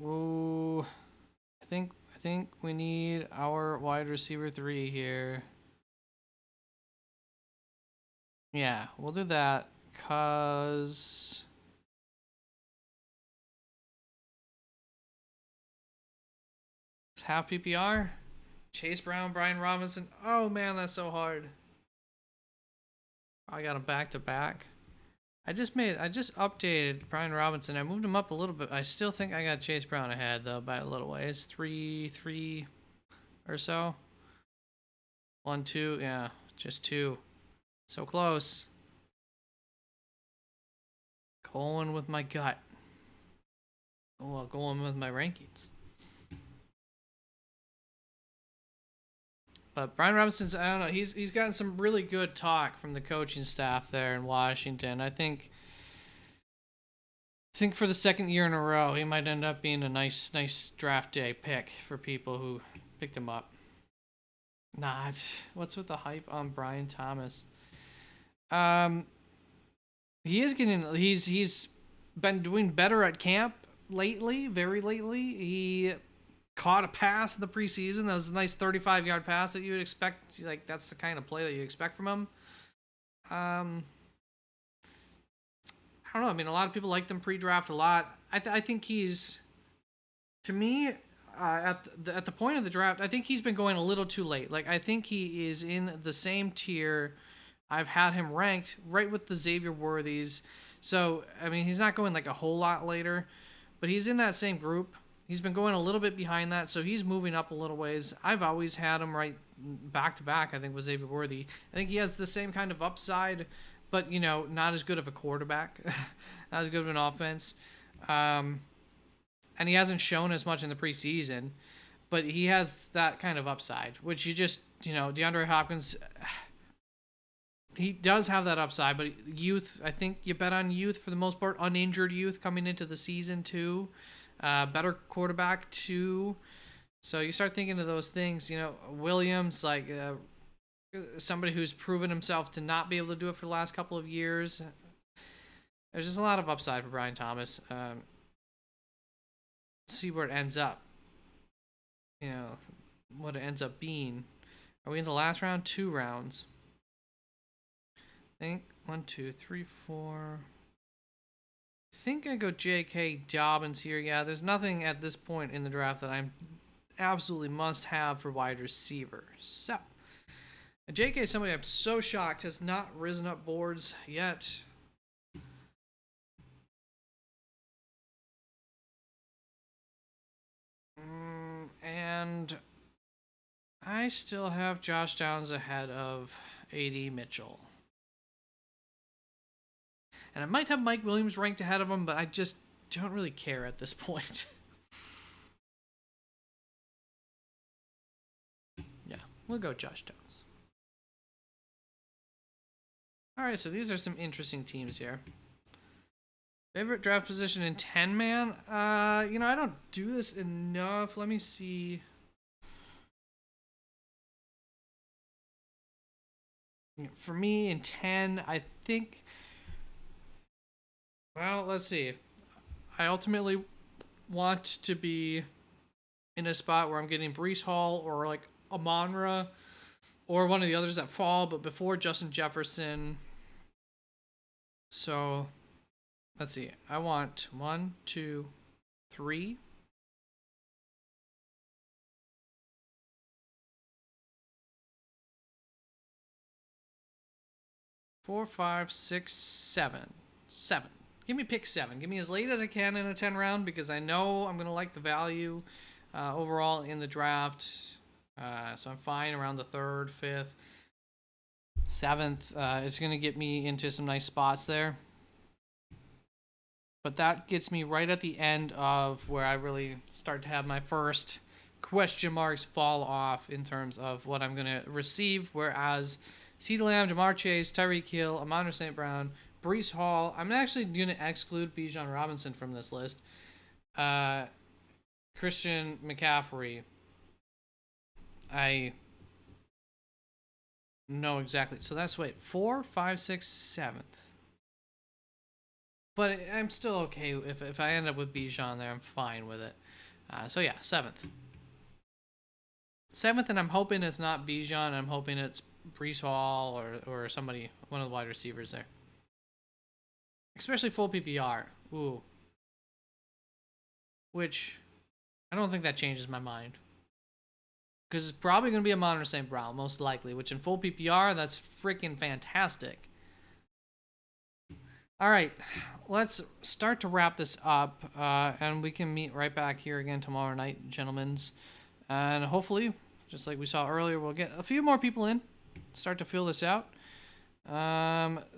Ooh, I think we need our wide receiver 3 here. Yeah, we'll do that because it's half PPR. Chase Brown, Brian Robinson. Oh man, that's so hard. I got him back to back. I just updated Brian Robinson. I moved him up a little bit. I still think I got Chase Brown ahead though by a little ways. 3 or so. 1, 2, yeah, just 2. So close. Going with my gut. Well, going with my rankings. But Brian Robinson's, I don't know, he's gotten some really good talk from the coaching staff there in Washington. I think for the second year in a row, he might end up being a nice draft day pick for people who picked him up. Nah, what's with the hype on Brian Thomas? He's been doing better at camp lately, very lately. He caught a pass in the preseason. That was a nice 35-yard pass that you would expect. Like, that's the kind of play that you expect from him. I don't know. I mean, a lot of people liked him pre-draft a lot. I think he's, to me, at the point of the draft, I think he's been going a little too late. Like, I think he is in the same tier. I've had him ranked right with the Xavier Worthies. So, I mean, he's not going like a whole lot later, but he's in that same group. He's been going a little bit behind that, so he's moving up a little ways. I've always had him right back to back, I think, with Xavier Worthy. I think he has the same kind of upside, but, you know, not as good of a quarterback, not as good of an offense. And he hasn't shown as much in the preseason, but he has that kind of upside, which you just, you know, DeAndre Hopkins, he does have that upside, but youth, I think you bet on youth for the most part, uninjured youth coming into the season too. Better quarterback too. So you start thinking of those things, you know, Williams, like somebody who's proven himself to not be able to do it for the last couple of years. There's just a lot of upside for Brian Thomas. See where it ends up. You know, what it ends up being. Are we in the last round? 2 rounds. I think 1, 2, 3, 4. I think I go J.K. Dobbins here. Yeah, there's nothing at this point in the draft that I'm absolutely must have for wide receiver. So, J.K. is somebody I'm so shocked has not risen up boards yet. And I still have Josh Downs ahead of A.D. Mitchell. And I might have Mike Williams ranked ahead of him, but I just don't really care at this point. Yeah, we'll go Josh Downs. Alright, so these are some interesting teams here. Favorite draft position in 10-man? You know, I don't do this enough. Let me see. For me, in 10, I think... Well, let's see. I ultimately want to be in a spot where I'm getting Breece Hall or like Amon-Ra or one of the others that fall, but before Justin Jefferson. So, let's see. I want 1, 2, 3. 4, 5, 6, 7. 7. Give me pick 7. Give me as late as I can in a 10 round because I know I'm going to like the value overall in the draft. So I'm fine around the 3rd, 5th, 7th. It's going to get me into some nice spots there. But that gets me right at the end of where I really start to have my first question marks fall off in terms of what I'm going to receive. Whereas CeeDee Lamb, Jamar Chase, Tyreek Hill, Amon-Ra St. Brown, Breece Hall. I'm actually going to exclude Bijan Robinson from this list. Christian McCaffrey. I know exactly. So that's, 4, 5, 6, 7th. But I'm still okay. If I end up with Bijan there, I'm fine with it. So yeah, 7th. 7th, and I'm hoping it's not Bijan. I'm hoping it's Breece Hall or somebody, one of the wide receivers there. Especially full PPR. Ooh. Which, I don't think that changes my mind. Because it's probably going to be Amon-Ra St. Brown, most likely. Which in full PPR, that's freaking fantastic. All right, let's start to wrap this up, and we can meet right back here again tomorrow night, gentlemen's. And hopefully, just like we saw earlier, we'll get a few more people in, start to fill this out.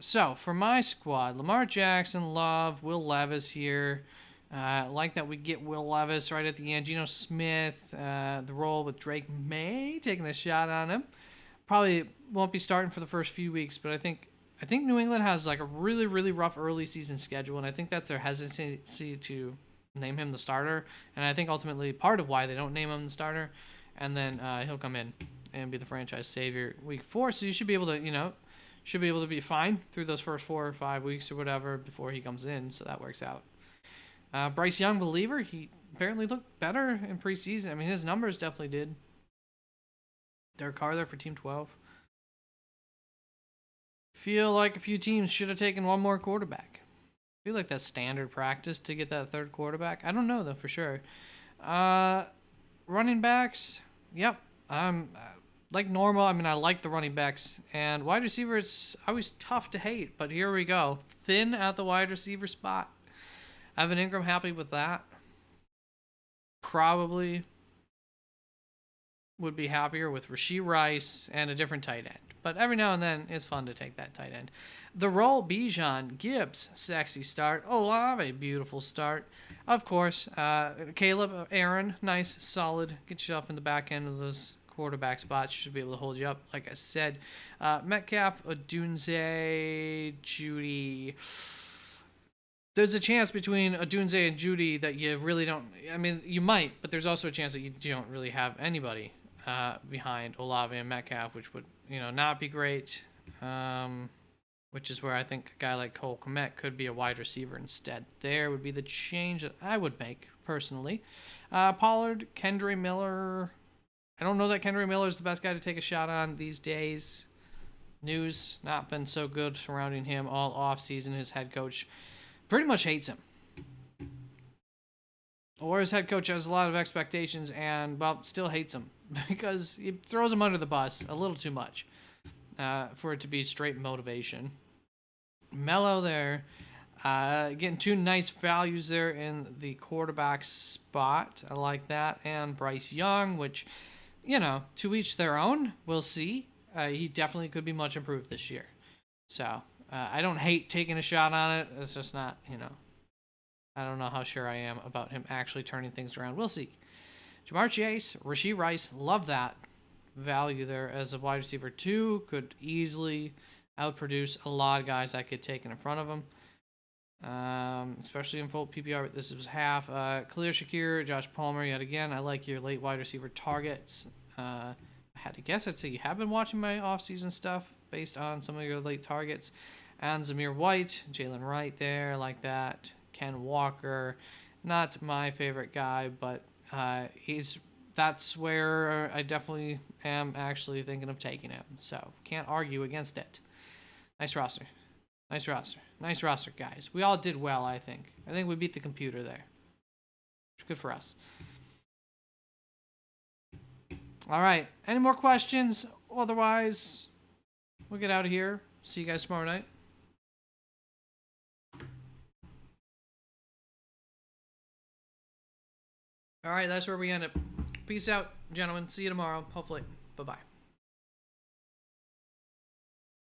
So for my squad, Lamar Jackson, Love, Will Levis here. Like that we get Will Levis right at the end. Geno Smith, the role with Drake May taking a shot on him. Probably won't be starting for the first few weeks, but I think New England has like a really, really rough early season schedule, and I think that's their hesitancy to name him the starter. And I think ultimately part of why they don't name him the starter, and then he'll come in and be the franchise savior week 4. So you should be able to, be fine through those first 4 or 5 weeks or whatever before he comes in. So that works out. Bryce Young, believer, he apparently looked better in preseason. I mean, his numbers definitely did. Derek Carr there for Team 12. Feel like a few teams should have taken one more quarterback. I feel like that's standard practice to get that third quarterback. I don't know, though, for sure. Running backs, yep. Like normal, I mean, I like the running backs. And wide receiver, it's always tough to hate. But here we go. Thin at the wide receiver spot. Evan Ingram, happy with that. Probably would be happier with Rashee Rice and a different tight end. But every now and then, it's fun to take that tight end. The role, Bijan, Gibbs, sexy start. Olave, beautiful start. Of course, Caleb, Aaron, nice, solid. Get yourself in the back end of those quarterback spots. Should be able to hold you up, like I said. Metcalf, Odunze, Judy. There's a chance between Odunze and Judy that you really don't. I mean, you might, but there's also a chance that you don't really have anybody behind Olave and Metcalf, which would not be great. Which is where I think a guy like Cole Kmet could be a wide receiver instead. There would be the change that I would make personally. Pollard, Kendre Miller. I don't know that Kendre Miller is the best guy to take a shot on these days. News not been so good surrounding him all offseason. His head coach pretty much hates him. Or his head coach has a lot of expectations and, well, still hates him because he throws him under the bus a little too much for it to be straight motivation. Mello there, getting 2 nice values there in the quarterback spot. I like that. And Bryce Young, which, to each their own. We'll see. He definitely could be much improved this year. So I don't hate taking a shot on it. It's just not, I don't know how sure I am about him actually turning things around. We'll see. Jamar Chase, Rashee Rice, love that value there as a wide receiver 2. Could easily outproduce a lot of guys I could take in front of him. Especially in full PPR. This is half. Khalil Shakir, Josh Palmer, yet again. I like your late wide receiver targets. I had to guess. I'd say you have been watching my offseason stuff based on some of your late targets. And Zamir White, Jalen Wright there, like that. Ken Walker, not my favorite guy, but that's where I definitely am actually thinking of taking him. So can't argue against it. Nice roster. Nice roster, guys. We all did well, I think. I think we beat the computer there. Good for us. All right. Any more questions? Otherwise, we'll get out of here. See you guys tomorrow night. All right, that's where we end it. Peace out, gentlemen. See you tomorrow, hopefully. Bye-bye.